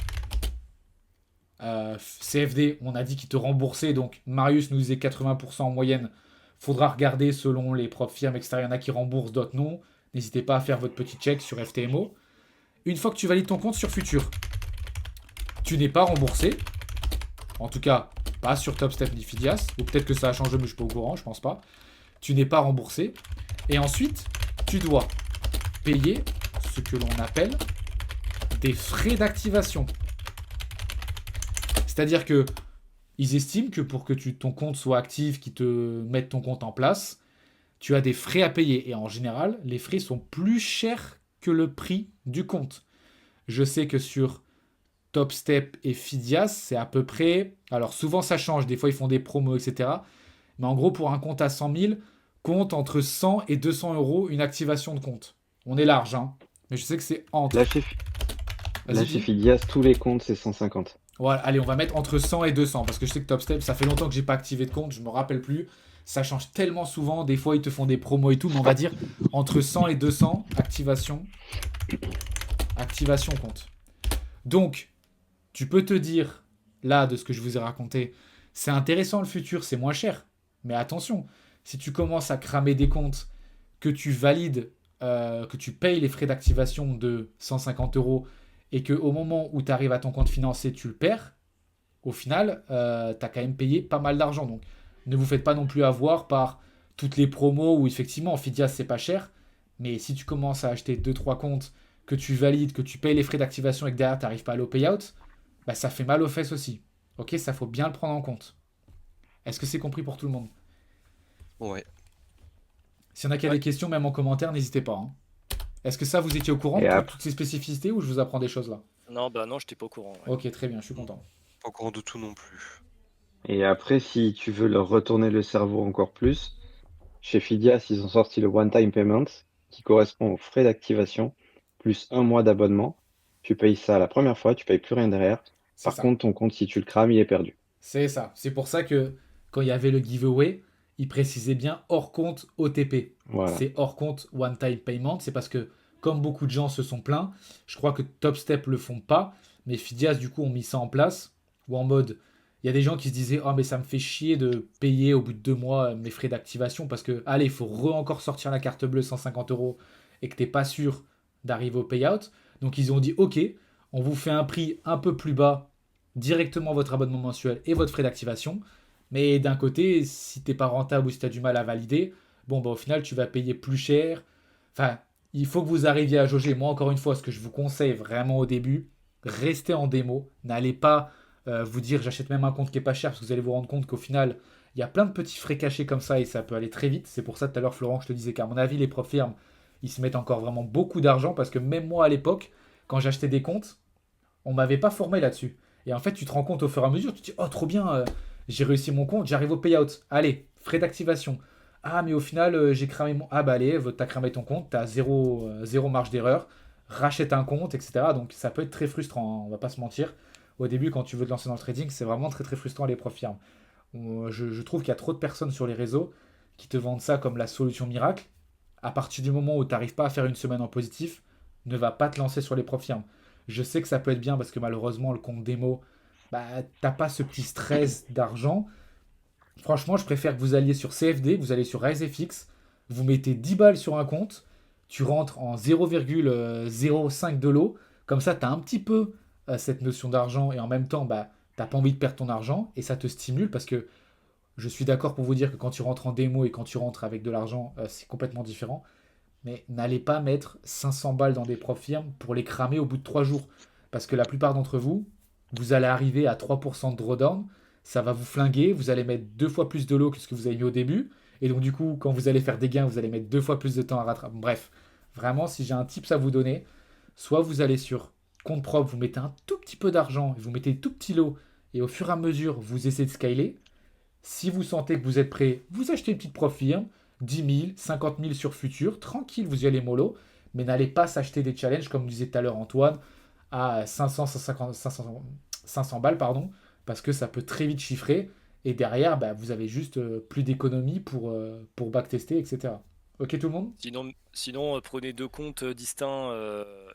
CFD, on a dit qu'il te remboursait, donc Marius nous disait 80% en moyenne. Faudra regarder selon les propres firmes, etc. Il y en a qui remboursent, d'autres non. N'hésitez pas à faire votre petit check sur FTMO. Une fois que tu valides ton compte sur Futur, tu n'es pas remboursé. En tout cas, pas sur TopStep ni Fidias. Ou peut-être que ça a changé, mais je suis pas au courant, je pense pas. Tu n'es pas remboursé. Et ensuite, tu dois payer ce que l'on appelle des frais d'activation. C'est-à-dire que ils estiment que pour que ton compte soit actif, qu'ils te mettent ton compte en place, tu as des frais à payer. Et en général, les frais sont plus chers que le prix du compte. Je sais que sur TopStep et Fidias, c'est à peu près... Alors souvent ça change, des fois ils font des promos, etc. Mais en gros, pour un compte à 100 000, compte entre 100 et 200 euros une activation de compte. On est large, hein. Mais je sais que c'est entre. Là, chez Fidias, tous les comptes, c'est 150. Voilà, allez, on va mettre entre 100 et 200 parce que je sais que TopStep, ça fait longtemps que j'ai pas activé de compte, je me rappelle plus. Ça change tellement souvent, des fois ils te font des promos et tout, mais on va dire entre 100 et 200 activation compte. Donc, tu peux te dire, là, de ce que je vous ai raconté, c'est intéressant le futur, c'est moins cher. Mais attention, si tu commences à cramer des comptes, que tu valides, que tu payes les frais d'activation de 150 euros et qu'au moment où tu arrives à ton compte financier, tu le perds, au final, tu as quand même payé pas mal d'argent. Donc, ne vous faites pas non plus avoir par toutes les promos où effectivement, Fidias, c'est pas cher. Mais si tu commences à acheter 2-3 comptes, que tu valides, que tu payes les frais d'activation et que derrière, tu n'arrives pas à aller au payout, bah, ça fait mal aux fesses aussi. Ok, ça faut bien le prendre en compte. Est-ce que c'est compris pour tout le monde? Ouais. S'il y en a qui a des questions, même en commentaire, n'hésitez pas, hein. Est-ce que ça, vous étiez au courant de toutes ces spécificités ou je vous apprends des choses là? Non, bah non, j'étais pas au courant. Ouais. Ok, très bien, je suis content. Pas au courant de tout non plus. Et après, si tu veux leur retourner le cerveau encore plus, chez Fidias, ils ont sorti le one-time payment qui correspond aux frais d'activation plus 1 mois d'abonnement. Tu payes ça la première fois, tu payes plus rien derrière. C'est Par ça. contre, ton compte, si tu le crames, il est perdu. C'est ça. C'est pour ça que quand il y avait le giveaway, il précisait bien hors compte OTP. Voilà. C'est hors compte one-time payment. C'est parce que, comme beaucoup de gens se sont plaints, je crois que TopStep le font pas, mais Fidias, du coup, ont mis ça en place. Ou en mode, il y a des gens qui se disaient, oh, mais ça me fait chier de payer au bout de 2 mois mes frais d'activation parce que, allez, il faut encore sortir la carte bleue 150 euros et que t'es pas sûr d'arriver au payout. Donc, ils ont dit, ok, on vous fait un prix un peu plus bas, directement votre abonnement mensuel et votre frais d'activation. Mais d'un côté, si t'es pas rentable ou si tu as du mal à valider, bon, bah, au final, tu vas payer plus cher. Enfin, il faut que vous arriviez à jauger. Moi, encore une fois, ce que je vous conseille vraiment au début, restez en démo. N'allez pas vous dire j'achète même un compte qui est pas cher parce que vous allez vous rendre compte qu'au final, il y a plein de petits frais cachés comme ça et ça peut aller très vite. C'est pour ça tout à l'heure, Florent, je te disais qu'à mon avis, les profs firmes, ils se mettent encore vraiment beaucoup d'argent parce que même moi à l'époque, quand j'achetais des comptes, on m'avait pas formé là-dessus. Et en fait, tu te rends compte au fur et à mesure, tu te dis, oh, trop bien, j'ai réussi mon compte, j'arrive au payout. Allez, frais d'activation. Ah, mais au final, j'ai cramé mon. Ah, bah allez, t'as cramé ton compte, t'as zéro marge d'erreur, rachète un compte, etc. Donc ça peut être très frustrant, hein, on va pas se mentir. Au début, quand tu veux te lancer dans le trading, c'est vraiment très très frustrant les profs firmes. Je trouve qu'il y a trop de personnes sur les réseaux qui te vendent ça comme la solution miracle. À partir du moment où tu n'arrives pas à faire une semaine en positif, ne va pas te lancer sur les profs firmes. Je sais que ça peut être bien parce que malheureusement, le compte démo, bah, t'as pas ce petit stress d'argent. Franchement, je préfère que vous alliez sur CFD, vous allez sur RiseFX, vous mettez 10 balles sur un compte, tu rentres en 0,05 de l'eau, comme ça, tu as un petit peu cette notion d'argent et en même temps, bah, t'as pas envie de perdre ton argent et ça te stimule parce que je suis d'accord pour vous dire que quand tu rentres en démo et quand tu rentres avec de l'argent, c'est complètement différent. Mais n'allez pas mettre 500 balles dans des profs firmes pour les cramer au bout de 3 jours. Parce que la plupart d'entre vous, vous allez arriver à 3% de drawdown, ça va vous flinguer, vous allez mettre 2 fois plus de lot que ce que vous avez mis au début, Et donc, du coup, quand vous allez faire des gains, vous allez mettre 2 fois plus de temps à rattraper. Bref, vraiment, si j'ai un tips à vous donner, soit vous allez sur compte propre, vous mettez un tout petit peu d'argent, vous mettez tout petit lot, et au fur et à mesure, vous essayez de scaler. Si vous sentez que vous êtes prêt, vous achetez une petite prop firme, 10 000, 50 000 sur futur, tranquille, vous y allez mollo, mais n'allez pas s'acheter des challenges, comme disait tout à l'heure Antoine, à 500, 500 balles, pardon, parce que ça peut très vite chiffrer, et derrière, bah, vous avez juste plus d'économies pour backtester, etc. Ok tout le monde? Sinon, prenez 2 comptes distincts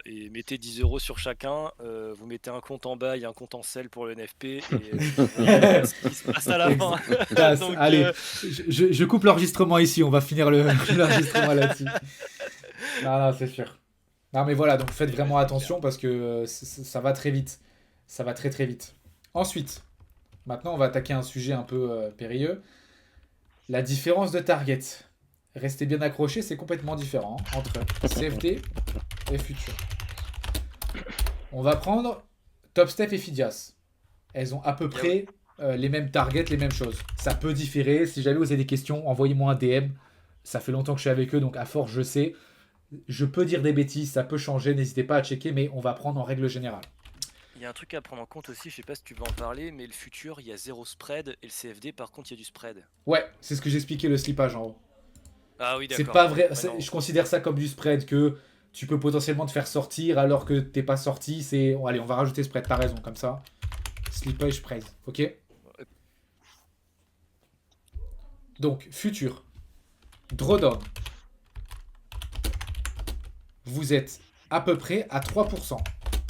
et mettez 10 euros sur chacun. Vous mettez un compte en buy, un compte en sell pour le NFP et vous verrez ce qui se passe à la fin. Donc, Allez, je coupe l'enregistrement ici, on va finir l'enregistrement là-dessus. Non, c'est sûr. Non, mais voilà, donc faites vraiment attention parce que ça va très vite. Ça va très très vite. Ensuite, maintenant on va attaquer un sujet un peu périlleux. La différence de target. Restez bien accrochés, c'est complètement différent entre CFD et Future. On va prendre Topstep et Fidias. Elles ont à peu près les mêmes targets, les mêmes choses. Ça peut différer. Si jamais vous avez des questions, envoyez-moi un DM. Ça fait longtemps que je suis avec eux, donc à force, je sais. Je peux dire des bêtises, ça peut changer. N'hésitez pas à checker, mais on va prendre en règle générale. Il y a un truc à prendre en compte aussi, je sais pas si tu veux en parler, mais le Future, il y a 0 spread et le CFD, par contre, il y a du spread. Ouais, c'est ce que j'expliquais, le slippage en haut. Ah oui, d'accord. C'est pas vrai. Ouais, non. Je considère ça comme du spread que tu peux potentiellement te faire sortir alors que t'es pas sorti. C'est allez, on va rajouter spread. T'as raison, comme ça. Slippage spread, ok. Donc futur, drawdown. Vous êtes à peu près à 3%.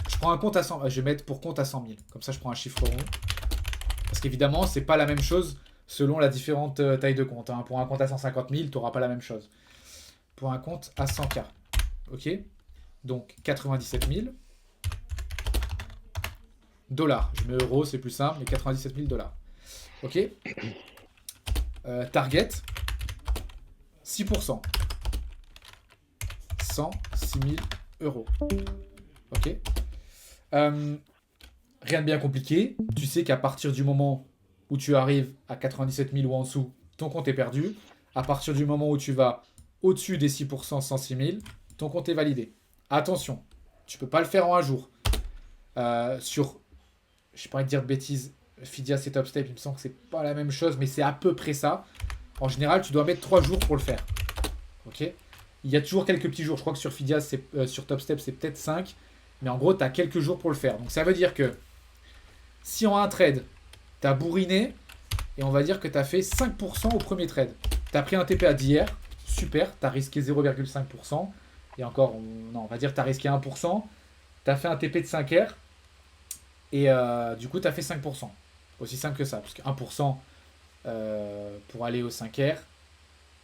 Je prends un compte à 100. Je vais mettre pour compte à 100 000. Comme ça, je prends un chiffre rond. Parce qu'évidemment, c'est pas la même chose selon la différente taille de compte. Hein. Pour un compte à 150 000, tu n'auras pas la même chose. Pour un compte à 100K. Ok. Donc 97 000 dollars. Je mets euros, c'est plus simple, mais 97 000 dollars. Ok. Target 6%. 106 000 euros. Ok. Rien de bien compliqué. Tu sais qu'à partir du moment où tu arrives à 97 000 ou en dessous, ton compte est perdu. À partir du moment où tu vas au-dessus des 6%, 106 000, ton compte est validé. Attention, tu peux pas le faire en un jour. Sur, je ne pas dire de bêtises, Fidias et Topstep, il me semble que c'est pas la même chose, mais c'est à peu près ça. En général, tu dois mettre 3 jours pour le faire. Ok. Il y a toujours quelques petits jours. Je crois que sur Fidias, sur Topstep, c'est peut-être 5. Mais en gros, tu as quelques jours pour le faire. Donc ça veut dire que si en un trade, tu as bourriné, et on va dire que tu as fait 5% au premier trade. Tu as pris un TPA d'hier, super, tu as risqué 0,5%. Et encore, on va dire que tu as risqué 1%. Tu as fait un TP de 5R, et du coup, tu as fait 5%. Aussi simple que ça, parce que 1% pour aller au 5R.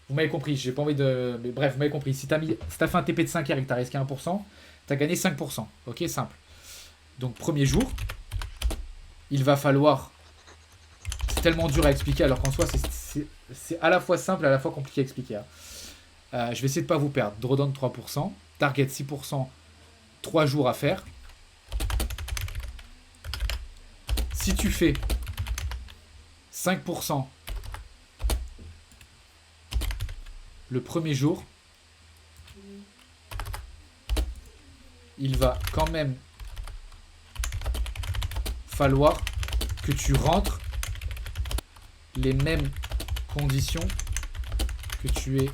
Vous m'avez compris, j'ai pas envie de... Mais bref, vous m'avez compris. Si tu as fait un TP de 5R et que tu as risqué 1%, tu as gagné 5%. Ok, simple. Donc, premier jour, il va falloir... C'est tellement dur à expliquer, alors qu'en soi, c'est à la fois simple et à la fois compliqué à expliquer. Hein. Je vais essayer de ne pas vous perdre. Drawdown 3%, target 6%, 3 jours à faire. Si tu fais 5% le premier jour, il va quand même falloir que tu rentres les mêmes conditions que tu es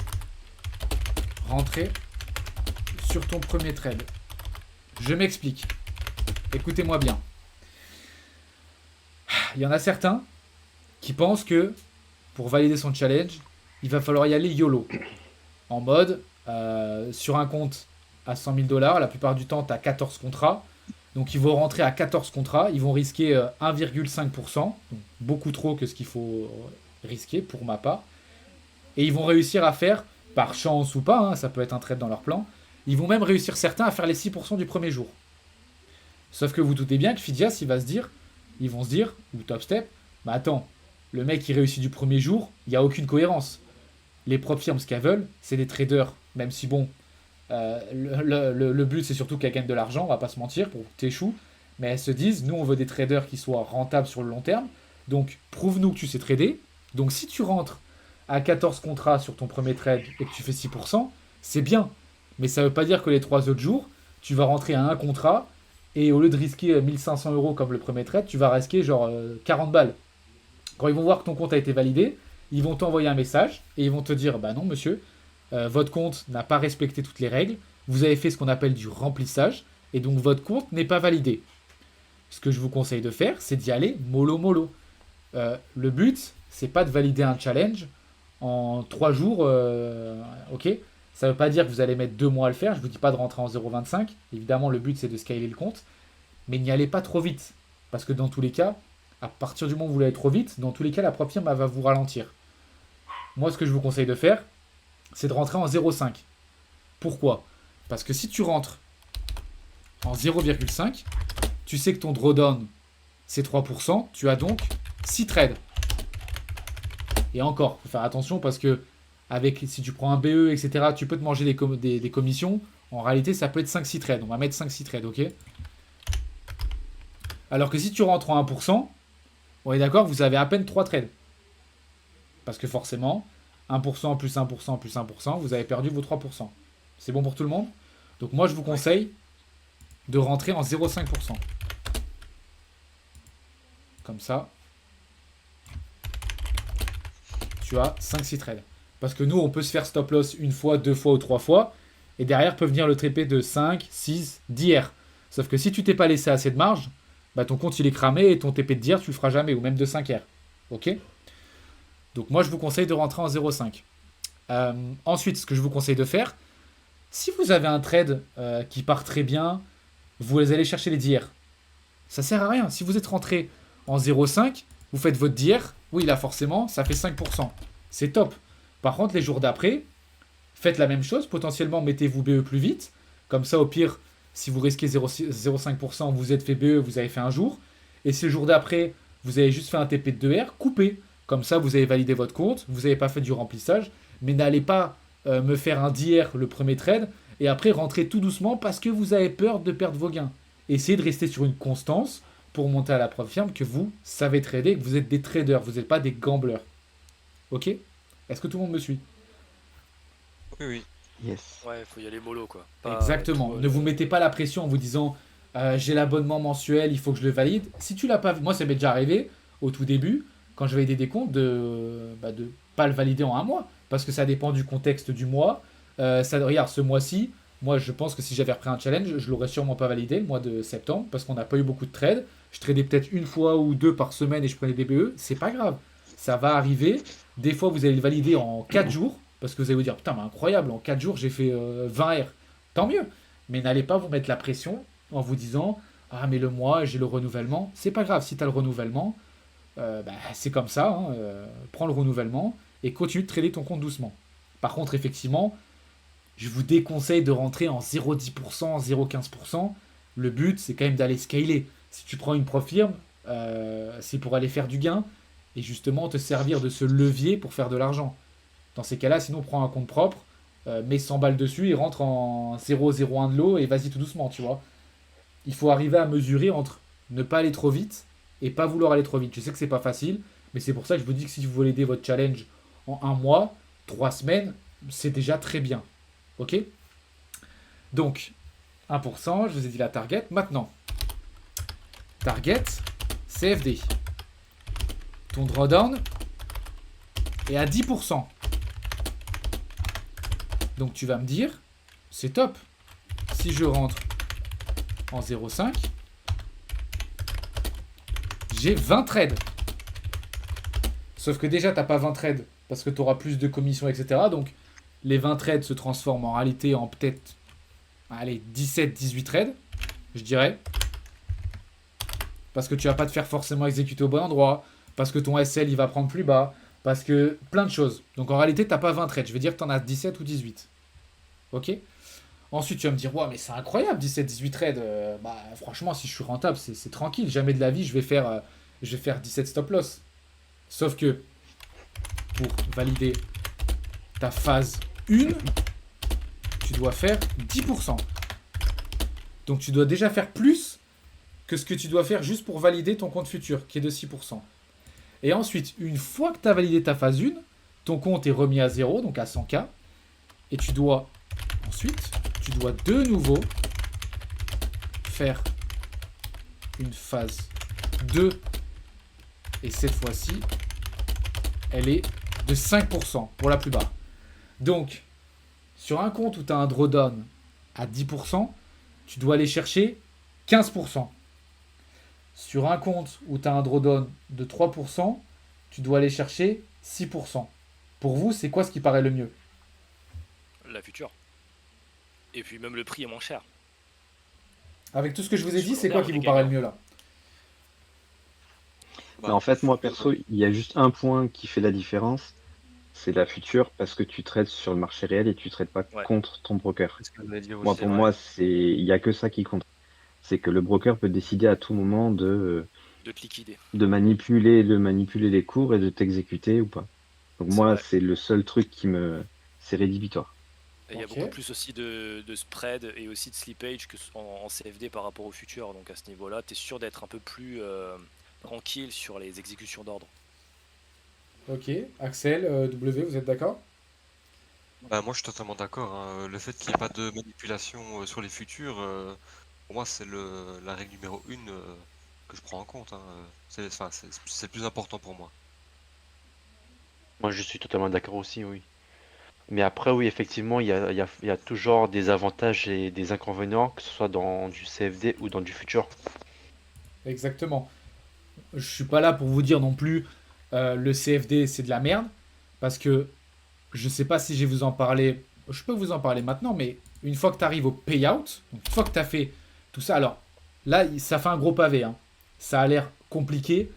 rentré sur ton premier trade. Je m'explique. Écoutez-moi bien. Il y en a certains qui pensent que pour valider son challenge, il va falloir y aller YOLO. En mode, sur un compte à 100 000 $, la plupart du temps, tu as 14 contrats. Donc, ils vont rentrer à 14 contrats. Ils vont risquer 1,5%. Donc, beaucoup trop que ce qu'il faut risquer pour ma part. Et ils vont réussir à faire, par chance ou pas, hein, ça peut être un trade dans leur plan, ils vont même réussir certains à faire les 6% du premier jour. Sauf que vous doutez bien que Fidias, ils vont se dire, ou Topstep, bah attends, le mec qui réussit du premier jour, il n'y a aucune cohérence. Les prop firms, ce qu'elles veulent, c'est des traders, même si bon, le but c'est surtout qu'elles gagnent de l'argent, on va pas se mentir, pour que tu échoues, mais elles se disent, nous on veut des traders qui soient rentables sur le long terme, donc prouve-nous que tu sais trader, donc si tu rentres à 14 contrats sur ton premier trade et que tu fais 6%, c'est bien. Mais ça ne veut pas dire que les 3 autres jours, tu vas rentrer à un contrat et au lieu de risquer 1500 € comme le premier trade, tu vas risquer genre 40 balles. Quand ils vont voir que ton compte a été validé, ils vont t'envoyer un message et ils vont te dire bah non monsieur, votre compte n'a pas respecté toutes les règles, vous avez fait ce qu'on appelle du remplissage et donc votre compte n'est pas validé. Ce que je vous conseille de faire, c'est d'y aller mollo mollo. Le but, c'est pas de valider un challenge en 3 jours, ok. Ça veut pas dire que vous allez mettre 2 mois à le faire, je vous dis pas de rentrer en 0,25. Évidemment, le but c'est de scaler le compte, mais n'y allez pas trop vite. Parce que dans tous les cas, à partir du moment où vous allez trop vite, dans tous les cas, la prop firme va vous ralentir. Moi, ce que je vous conseille de faire, c'est de rentrer en 0,5. Pourquoi ? Parce que si tu rentres en 0,5, tu sais que ton drawdown, c'est 3%, tu as donc 6 trades. Et encore, il faut faire attention parce que si tu prends un BE, etc., tu peux te manger des commissions. En réalité, ça peut être 5-6 trades. On va mettre 5-6 trades, ok ? Alors que si tu rentres en 1%, on est d'accord, vous avez à peine 3 trades. Parce que forcément, 1% plus 1% plus 1%, vous avez perdu vos 3%. C'est bon pour tout le monde ? Donc moi, je vous conseille de rentrer en 0,5%. Comme ça, tu as 5-6 trades. Parce que nous, on peut se faire stop loss 1 fois, 2 fois ou 3 fois. Et derrière peut venir le TP de 5, 6, 10 R. Sauf que si tu t'es pas laissé assez de marge, bah ton compte il est cramé et ton TP de 10 R, tu le feras jamais. Ou même de 5 R. Ok ? Donc moi, je vous conseille de rentrer en 0,5. Ensuite, ce que je vous conseille de faire, si vous avez un trade qui part très bien, vous allez chercher les 10 R. Ça sert à rien. Si vous êtes rentré en 0,5, vous faites votre 10 R. Oui, là, forcément, ça fait 5%. C'est top. Par contre, les jours d'après, faites la même chose. Potentiellement, mettez-vous BE plus vite. Comme ça, au pire, si vous risquez 0,5%, vous êtes fait BE, vous avez fait un jour. Et si le jour d'après, vous avez juste fait un TP de 2R, coupez. Comme ça, vous avez validé votre compte. Vous n'avez pas fait du remplissage. Mais n'allez pas me faire un 10R le premier trade. Et après, rentrez tout doucement parce que vous avez peur de perdre vos gains. Essayez de rester sur une constance pour monter à la preuve firme que vous savez trader, que vous êtes des traders. Vous n'êtes pas des gamblers. Ok ? Est-ce que tout le monde me suit ? Oui, oui. Yes. Ouais, faut y aller mollo quoi. Exactement. Ne vous mettez pas la pression en vous disant j'ai l'abonnement mensuel, il faut que je le valide. Si tu l'as pas, moi ça m'est déjà arrivé au tout début quand j'avais des décomptes de pas le valider en un mois parce que ça dépend du contexte du mois. Regarde, ce mois-ci, moi je pense que si j'avais repris un challenge, je l'aurais sûrement pas validé le mois de septembre parce qu'on n'a pas eu beaucoup de trades. Je tradais peut-être 1 fois ou 2 par semaine et je prenais des BE. C'est pas grave. Ça va arriver. Des fois, vous allez le valider en 4 jours. Parce que vous allez vous dire, putain, mais incroyable, en 4 jours, j'ai fait 20 R. Tant mieux. Mais n'allez pas vous mettre la pression en vous disant, ah, mais le mois, j'ai le renouvellement. C'est pas grave, si tu as le renouvellement, c'est comme ça. Hein, prends le renouvellement et continue de trader ton compte doucement. Par contre, effectivement, je vous déconseille de rentrer en 0,10%, 0,15%. Le but, c'est quand même d'aller scaler. Si tu prends une prop firme, c'est pour aller faire du gain et justement te servir de ce levier pour faire de l'argent. Dans ces cas-là, sinon, prends un compte propre, mets 100 balles dessus et rentre en 0,01 de l'eau et vas-y tout doucement, tu vois. Il faut arriver à mesurer entre ne pas aller trop vite et pas vouloir aller trop vite. Je sais que c'est pas facile, mais c'est pour ça que je vous dis que si vous voulez aider votre challenge en 1 mois, 3 semaines, c'est déjà très bien. Ok ? Donc, 1%, je vous ai dit la target. Maintenant, target, CFD. Ton drawdown est à 10%. Donc tu vas me dire, c'est top. Si je rentre en 0,5, j'ai 20 trades. Sauf que déjà, tu n'as pas 20 trades parce que tu auras plus de commissions, etc. Donc les 20 trades se transforment en réalité en peut-être 17-18 trades, je dirais. Parce que tu vas pas te faire forcément exécuter au bon endroit, parce que ton SL il va prendre plus bas, parce que plein de choses. Donc en réalité, tu n'as pas 20 trades, je vais dire que tu en as 17 ou 18. Ok ? Ensuite, tu vas me dire, ouais, mais c'est incroyable, 17-18 trades. Franchement, si je suis rentable, c'est tranquille. Jamais de la vie, je vais faire 17 stop loss. Sauf que pour valider ta phase 1, tu dois faire 10%. Donc tu dois déjà faire plus que ce que tu dois faire juste pour valider ton compte futur, qui est de 6%. Et ensuite, une fois que tu as validé ta phase 1, ton compte est remis à 0, donc à 100K. Et tu dois de nouveau faire une phase 2. Et cette fois-ci, elle est de 5% pour la plupart. Donc, sur un compte où tu as un drawdown à 10%, tu dois aller chercher 15%. Sur un compte où tu as un drawdown de 3%, tu dois aller chercher 6%. Pour vous, c'est quoi ce qui paraît le mieux? La future. Et puis même le prix est moins cher. Avec tout ce que je vous ai dit, Sur c'est le quoi terme, qui on est vous paraît le gagnant. mieux là? Mais en fait, moi, perso, il y a juste un point qui fait la différence, c'est la future, parce que tu traites sur le marché réel et tu traites pas Ouais. contre ton broker. C'est ce que j'allais dire Moi, aussi. pour vrai. moi, il y a que ça qui compte. C'est que le broker peut décider à tout moment De te liquider. de manipuler les cours et de t'exécuter ou pas. Donc C'est moi, vrai. c'est le seul truc c'est rédhibitoire. Et il y a Ok. beaucoup plus aussi de spread et aussi de slippage que en CFD par rapport au futur. Donc à ce niveau-là, tu es sûr d'être un peu plus tranquille sur les exécutions d'ordre. Ok. Axel, W, vous êtes d'accord? Bah, moi, je suis totalement d'accord, hein. Le fait qu'il n'y ait pas de manipulation sur les futurs, pour moi, c'est la règle numéro 1 que je prends en compte, hein. C'est le plus important pour moi. Moi, je suis totalement d'accord aussi, oui. Mais après, oui, effectivement, il y a toujours des avantages et des inconvénients, que ce soit dans du CFD ou dans du futur. Exactement. Je suis pas là pour vous dire non plus le CFD c'est de la merde, parce que je sais pas si je vais vous en parler. Je peux vous en parler maintenant, mais une fois que tu arrives au payout, donc une fois que tu as fait tout ça, alors là, ça fait un gros pavé, hein. Ça a l'air compliqué.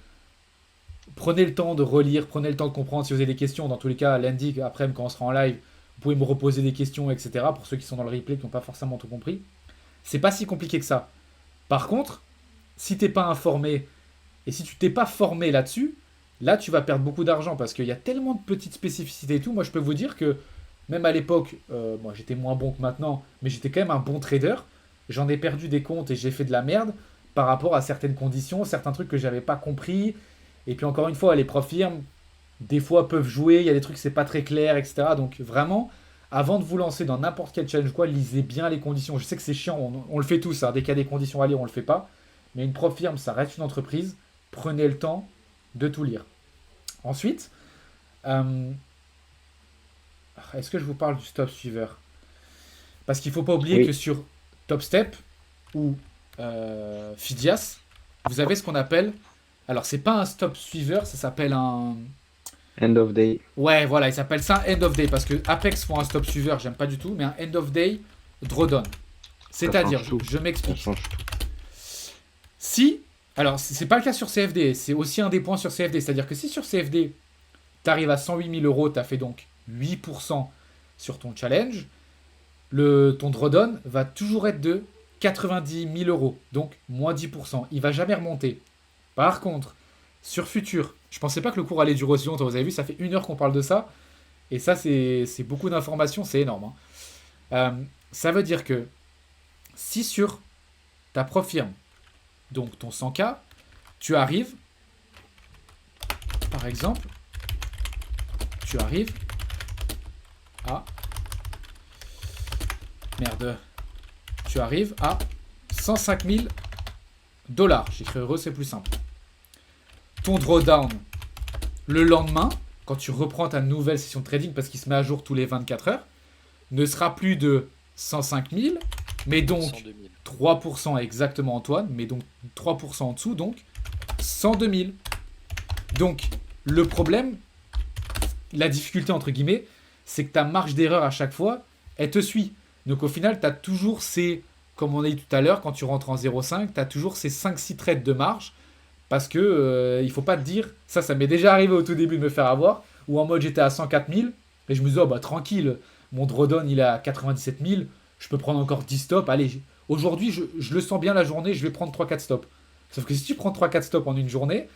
Prenez le temps de relire, prenez le temps de comprendre si vous avez des questions. Dans tous les cas, lundi, après, quand on sera en live, vous pouvez me reposer des questions, etc. Pour ceux qui sont dans le replay, qui n'ont pas forcément tout compris. C'est pas si compliqué que ça. Par contre, si t'es pas informé et si tu t'es pas formé là-dessus, là, tu vas perdre beaucoup d'argent parce qu'il y a tellement de petites spécificités et tout. Moi, je peux vous dire que même à l'époque, moi, j'étais moins bon que maintenant, mais j'étais quand même un bon trader. J'en ai perdu des comptes et j'ai fait de la merde par rapport à certaines conditions, certains trucs que j'avais pas compris. Et puis encore une fois, les profs firmes, des fois peuvent jouer, il y a des trucs c'est pas très clair, etc. Donc vraiment, avant de vous lancer dans n'importe quel challenge, quoi, lisez bien les conditions. Je sais que c'est chiant, on le fait tous, hein. Dès qu'il y a des conditions à lire, on le fait pas. Mais une prof firme, ça reste une entreprise. Prenez le temps de tout lire. Ensuite, est-ce que je vous parle du stop suiveur? Parce qu'il ne faut pas oublier Oui. que sur Top Step ou Fidias, vous avez ce qu'on appelle. Alors, c'est pas un stop suiveur, ça s'appelle un. End of day. Ouais, voilà, il s'appelle ça end of day parce que Apex font un stop suiveur, j'aime pas du tout, mais un end of day drawdown. C'est-à-dire, change tout. je Ça m'explique. change tout. Si, alors c'est pas le cas sur CFD, c'est aussi un des points sur CFD, c'est-à-dire que si sur CFD, tu arrives à 108 000 euros, tu as fait donc 8% sur ton challenge, ton drawdown va toujours être de 90 000 euros, donc moins 10%. Il va jamais remonter. Par contre, sur Futur, je pensais pas que le cours allait durer aussi longtemps, vous avez vu, ça fait 1 heure qu'on parle de ça, et ça c'est beaucoup d'informations, c'est énorme, hein. Ça veut dire que si sur ta prof firme, donc ton 100K, tu arrives, par exemple, tu arrives à... Merde. Tu arrives à 105 000 $. J'écris heureux, c'est plus simple. Ton drawdown, le lendemain, quand tu reprends ta nouvelle session de trading, parce qu'il se met à jour tous les 24 heures, ne sera plus de 105 000, mais donc 102 000. 3% exactement Antoine, mais donc 3% en dessous, donc 102 000. Donc le problème, la difficulté entre guillemets, c'est que ta marge d'erreur à chaque fois, elle te suit. Donc au final, tu as toujours ces, comme on a dit tout à l'heure, quand tu rentres en 0,5, tu as toujours ces 5-6 trades de marge, parce que il faut pas te dire, ça m'est déjà arrivé au tout début de me faire avoir, où en mode j'étais à 104 000, et je me disais, oh bah tranquille, mon drawdown il est à 97 000, je peux prendre encore 10 stops, allez, aujourd'hui je le sens bien la journée, je vais prendre 3-4 stops. Sauf que si tu prends 3-4 stops en une journée,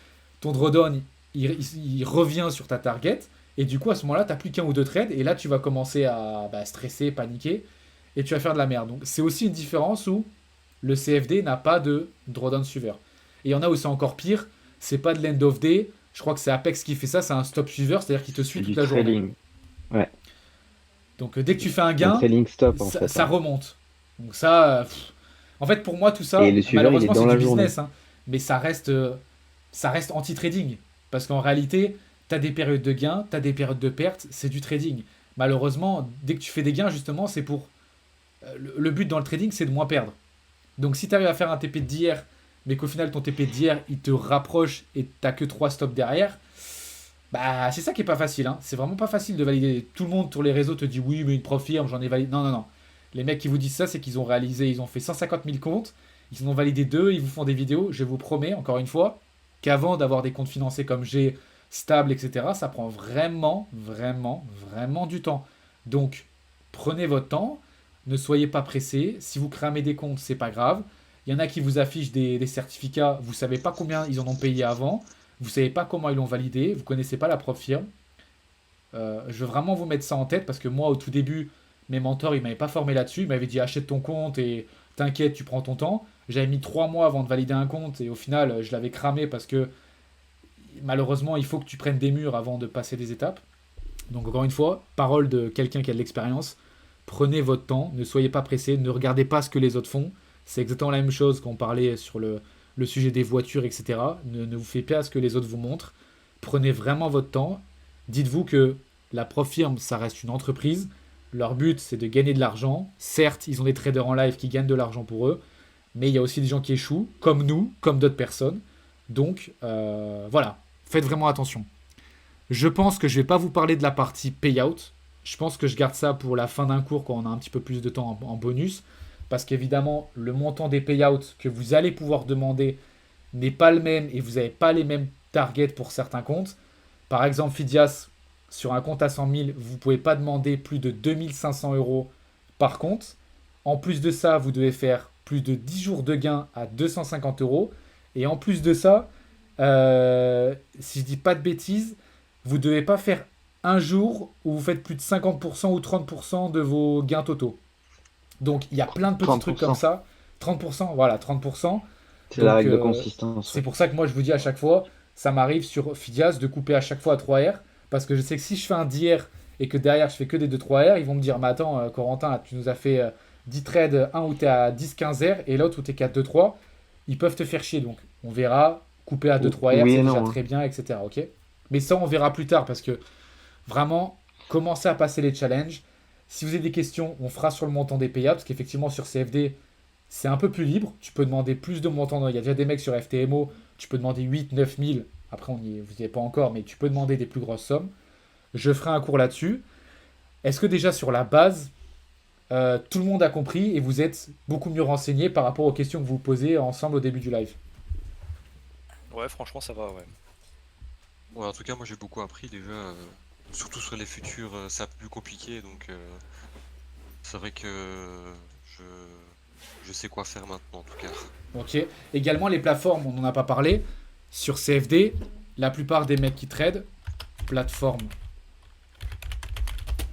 ton drawdown il revient sur ta target, et du coup à ce moment-là, tu n'as plus qu'un ou deux trades, et là tu vas commencer à stresser, paniquer, et tu vas faire de la merde. Donc c'est aussi une différence où le CFD n'a pas de drawdown suiveur. Et il y en a où c'est encore pire, c'est pas de l'end of day, Je crois que c'est Apex qui fait ça, c'est un stop suiveur, c'est-à-dire qu'il te suit C'est toute du la journée. trailing. Ouais, Donc dès que tu fais un un gain, trailing stop en ça, fait. ça hein. remonte. Donc ça, en fait pour moi tout ça, Et le suiveur, il est malheureusement dans c'est du la journée. business, hein, mais ça reste anti-trading. Parce qu'en réalité, tu as des périodes de gains, tu as des périodes de pertes, c'est du trading. Malheureusement, dès que tu fais des gains, justement, c'est pour... le but dans le trading, c'est de moins perdre. Donc si tu arrives à faire un TP d'hier, mais qu'au final ton TP d'hier, il te rapproche et t'as que 3 stops derrière, bah c'est ça qui est pas facile. Hein. C'est vraiment pas facile de valider. Tout le monde sur les réseaux te dit oui, mais une prof firme, j'en ai validé. Non, non, non. Les mecs qui vous disent ça, c'est qu'ils ont réalisé, ils ont fait 150 000 comptes, ils en ont validé 2, ils vous font des vidéos. Je vous promets, encore une fois, qu'avant d'avoir des comptes financés comme j'ai, stable, etc., ça prend vraiment, vraiment, vraiment du temps. Donc, prenez votre temps, ne soyez pas pressés. Si vous cramez des comptes, c'est pas grave. Il y en a qui vous affichent des certificats, vous savez pas combien ils en ont payé avant, vous savez pas comment ils l'ont validé, vous connaissez pas la propre firme. Je veux vraiment vous mettre ça en tête parce que moi, au tout début, mes mentors, ils m'avaient pas formé là-dessus. Ils m'avaient dit achète ton compte et t'inquiète, tu prends ton temps. J'avais mis 3 mois avant de valider un compte et au final, je l'avais cramé parce que malheureusement, il faut que tu prennes des murs avant de passer des étapes. Donc, encore une fois, parole de quelqu'un qui a de l'expérience. Prenez votre temps, ne soyez pas pressés, ne regardez pas ce que les autres font. C'est exactement la même chose quand on parlait sur le sujet des voitures, etc. Ne vous faites pas ce que les autres vous montrent. Prenez vraiment votre temps. Dites-vous que la prof firme, ça reste une entreprise. Leur but, c'est de gagner de l'argent. Certes, ils ont des traders en live qui gagnent de l'argent pour eux, mais il y a aussi des gens qui échouent, comme nous, comme d'autres personnes. Donc, voilà, faites vraiment attention. Je pense que je ne vais pas vous parler de la partie payout. Je pense que je garde ça pour la fin d'un cours quand on a un petit peu plus de temps en bonus. Parce qu'évidemment, le montant des payouts que vous allez pouvoir demander n'est pas le même et vous n'avez pas les mêmes targets pour certains comptes. Par exemple, Fidias, sur un compte à 100 000, vous ne pouvez pas demander plus de 2500 euros par compte. En plus de ça, vous devez faire plus de 10 jours de gain à 250 euros. Et en plus de ça, si je dis pas de bêtises, vous ne devez pas faire un jour où vous faites plus de 50% ou 30% de vos gains totaux. Donc il y a plein de petits trucs comme 30%. ça. 30%, voilà, 30%. C'est la Donc règle de consistance. c'est pour ça que moi je vous dis à chaque fois, ça m'arrive sur Fidias de couper à chaque fois à 3R. Parce que je sais que si je fais un 10R et que derrière je fais que des 2-3R, ils vont me dire, mais attends, Corentin, là, tu nous as fait 10 trades, un où tu es à 10-15R et l'autre où tu es 4-2-3. Ils peuvent te faire chier. Donc on verra, couper à 2-3R, Oui et c'est non, déjà hein. très bien, etc. Ok. Mais ça, on verra plus tard parce que vraiment, commencez à passer les challenges. Si vous avez des questions, on fera sur le montant des payouts parce qu'effectivement, sur CFD, c'est un peu plus libre. Tu peux demander plus de montants. Il y a déjà des mecs sur FTMO, tu peux demander 8-9 000. Après, vous n'y êtes pas encore, mais tu peux demander des plus grosses sommes. Je ferai un cours là-dessus. Est-ce que déjà sur la base, tout le monde a compris et vous êtes beaucoup mieux renseigné par rapport aux questions que vous posez ensemble au début du live? Ouais, franchement, ça va, ouais. Ouais, en tout cas, moi j'ai beaucoup appris déjà, surtout sur les futurs, c'est un peu plus compliqué, donc c'est vrai que je, je sais quoi faire maintenant en tout cas. Ok. Également, les plateformes, on n'en a pas parlé. Sur CFD, la plupart des mecs qui tradent, plateforme.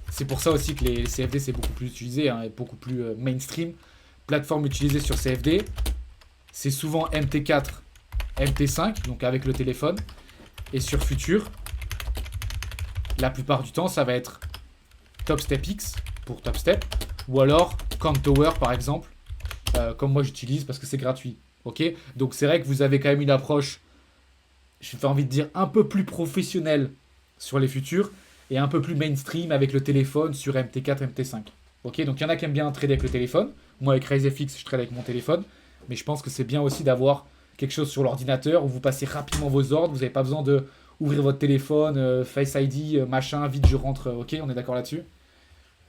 C'est pour ça aussi que les CFD, c'est beaucoup plus utilisé, hein, et beaucoup plus mainstream. Plateforme utilisée sur CFD, c'est souvent MT4, MT5, donc avec le téléphone. Et sur Futur, la plupart du temps, ça va être Top Step X pour Top Step, ou alors Count Tower par exemple, comme moi j'utilise parce que c'est gratuit. Ok. Donc c'est vrai que vous avez quand même une approche, j'ai envie de dire, un peu plus professionnelle sur les futurs et un peu plus mainstream avec le téléphone sur MT4, MT5. Ok. Donc il y en a qui aiment bien trader avec le téléphone. Moi avec RaiseFX, je trade avec mon téléphone, mais je pense que c'est bien aussi d'avoir quelque chose sur l'ordinateur où vous passez rapidement vos ordres, vous n'avez pas besoin de ouvrir votre téléphone, Face ID, machin, vite je rentre, ok, on est d'accord là-dessus?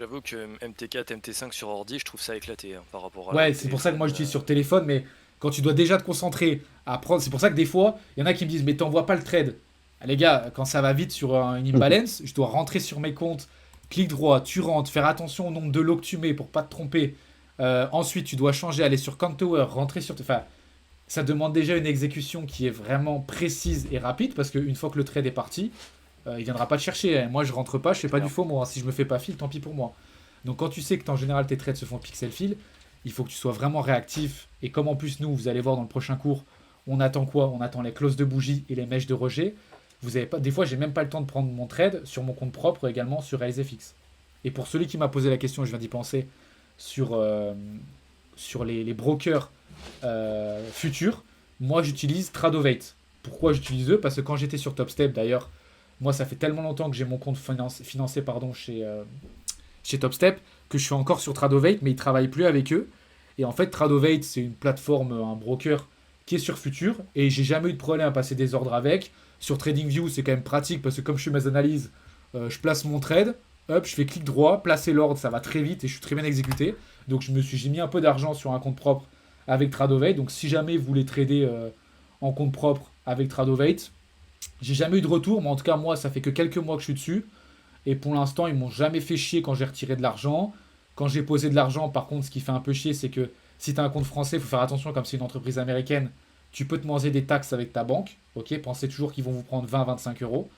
J'avoue que MT4, MT5 sur ordi, je trouve ça éclaté hein, par rapport à Ouais, c'est pour ça que moi j'utilise sur téléphone, mais quand tu dois déjà te concentrer à prendre, c'est pour ça que des fois, il y en a qui me disent, mais t'envoies pas le trade. Ah, les gars, quand ça va vite sur une imbalance, je dois rentrer sur mes comptes, clic droit, tu rentres, faire attention au nombre de lots que tu mets pour pas te tromper. Ensuite, tu dois changer, aller sur Count Tower, rentrer sur... Enfin, ça demande déjà une exécution qui est vraiment précise et rapide parce qu'une fois que le trade est parti, il viendra pas te chercher. Moi, je rentre pas, je fais pas du faux moi. Si je me fais pas fill, tant pis pour moi. Donc, quand tu sais que en général tes trades se font pixel fill, il faut que tu sois vraiment réactif. Et comme en plus, nous, vous allez voir dans le prochain cours, on attend quoi? On attend les closes de bougie et les mèches de rejet. vous avez pas, des fois, j'ai même pas le temps de prendre mon trade sur mon compte propre également sur RaiseFX. Et pour celui qui m'a posé la question, je viens d'y penser, sur les brokers futurs, moi j'utilise Tradovate. Pourquoi j'utilise eux? Parce que quand j'étais sur Topstep, d'ailleurs, moi ça fait tellement longtemps que j'ai mon compte financé pardon, chez Topstep que je suis encore sur Tradovate, mais ils ne travaillent plus avec eux. Et en fait, Tradovate, c'est une plateforme, un broker qui est sur Futur, et j'ai jamais eu de problème à passer des ordres avec. Sur TradingView, c'est quand même pratique parce que comme je fais mes analyses, je place mon trade, hop, je fais clic droit, placer l'ordre, ça va très vite et je suis très bien exécuté. Donc j'ai mis un peu d'argent sur un compte propre avec Tradovate. Donc si jamais vous voulez trader en compte propre avec Tradovate, j'ai jamais eu de retour, mais en tout cas moi ça fait que quelques mois que je suis dessus. Et pour l'instant ils m'ont jamais fait chier quand j'ai retiré de l'argent. Quand j'ai posé de l'argent, par contre, ce qui fait un peu chier, c'est que si tu as un compte français, il faut faire attention, comme c'est une entreprise américaine, tu peux te manger des taxes avec ta banque. Ok, pensez toujours qu'ils vont vous prendre 20-25 euros.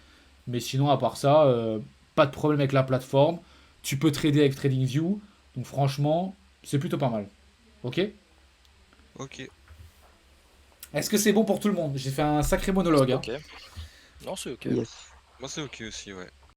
Mais sinon, à part ça, pas de problème avec la plateforme. Tu peux trader avec TradingView. Donc franchement, c'est plutôt pas mal. Ok. Ok. Est-ce que c'est bon pour tout le monde? J'ai fait un sacré monologue. Hein. Ok. Non, c'est ok. Yes. Moi, c'est ok aussi, ouais.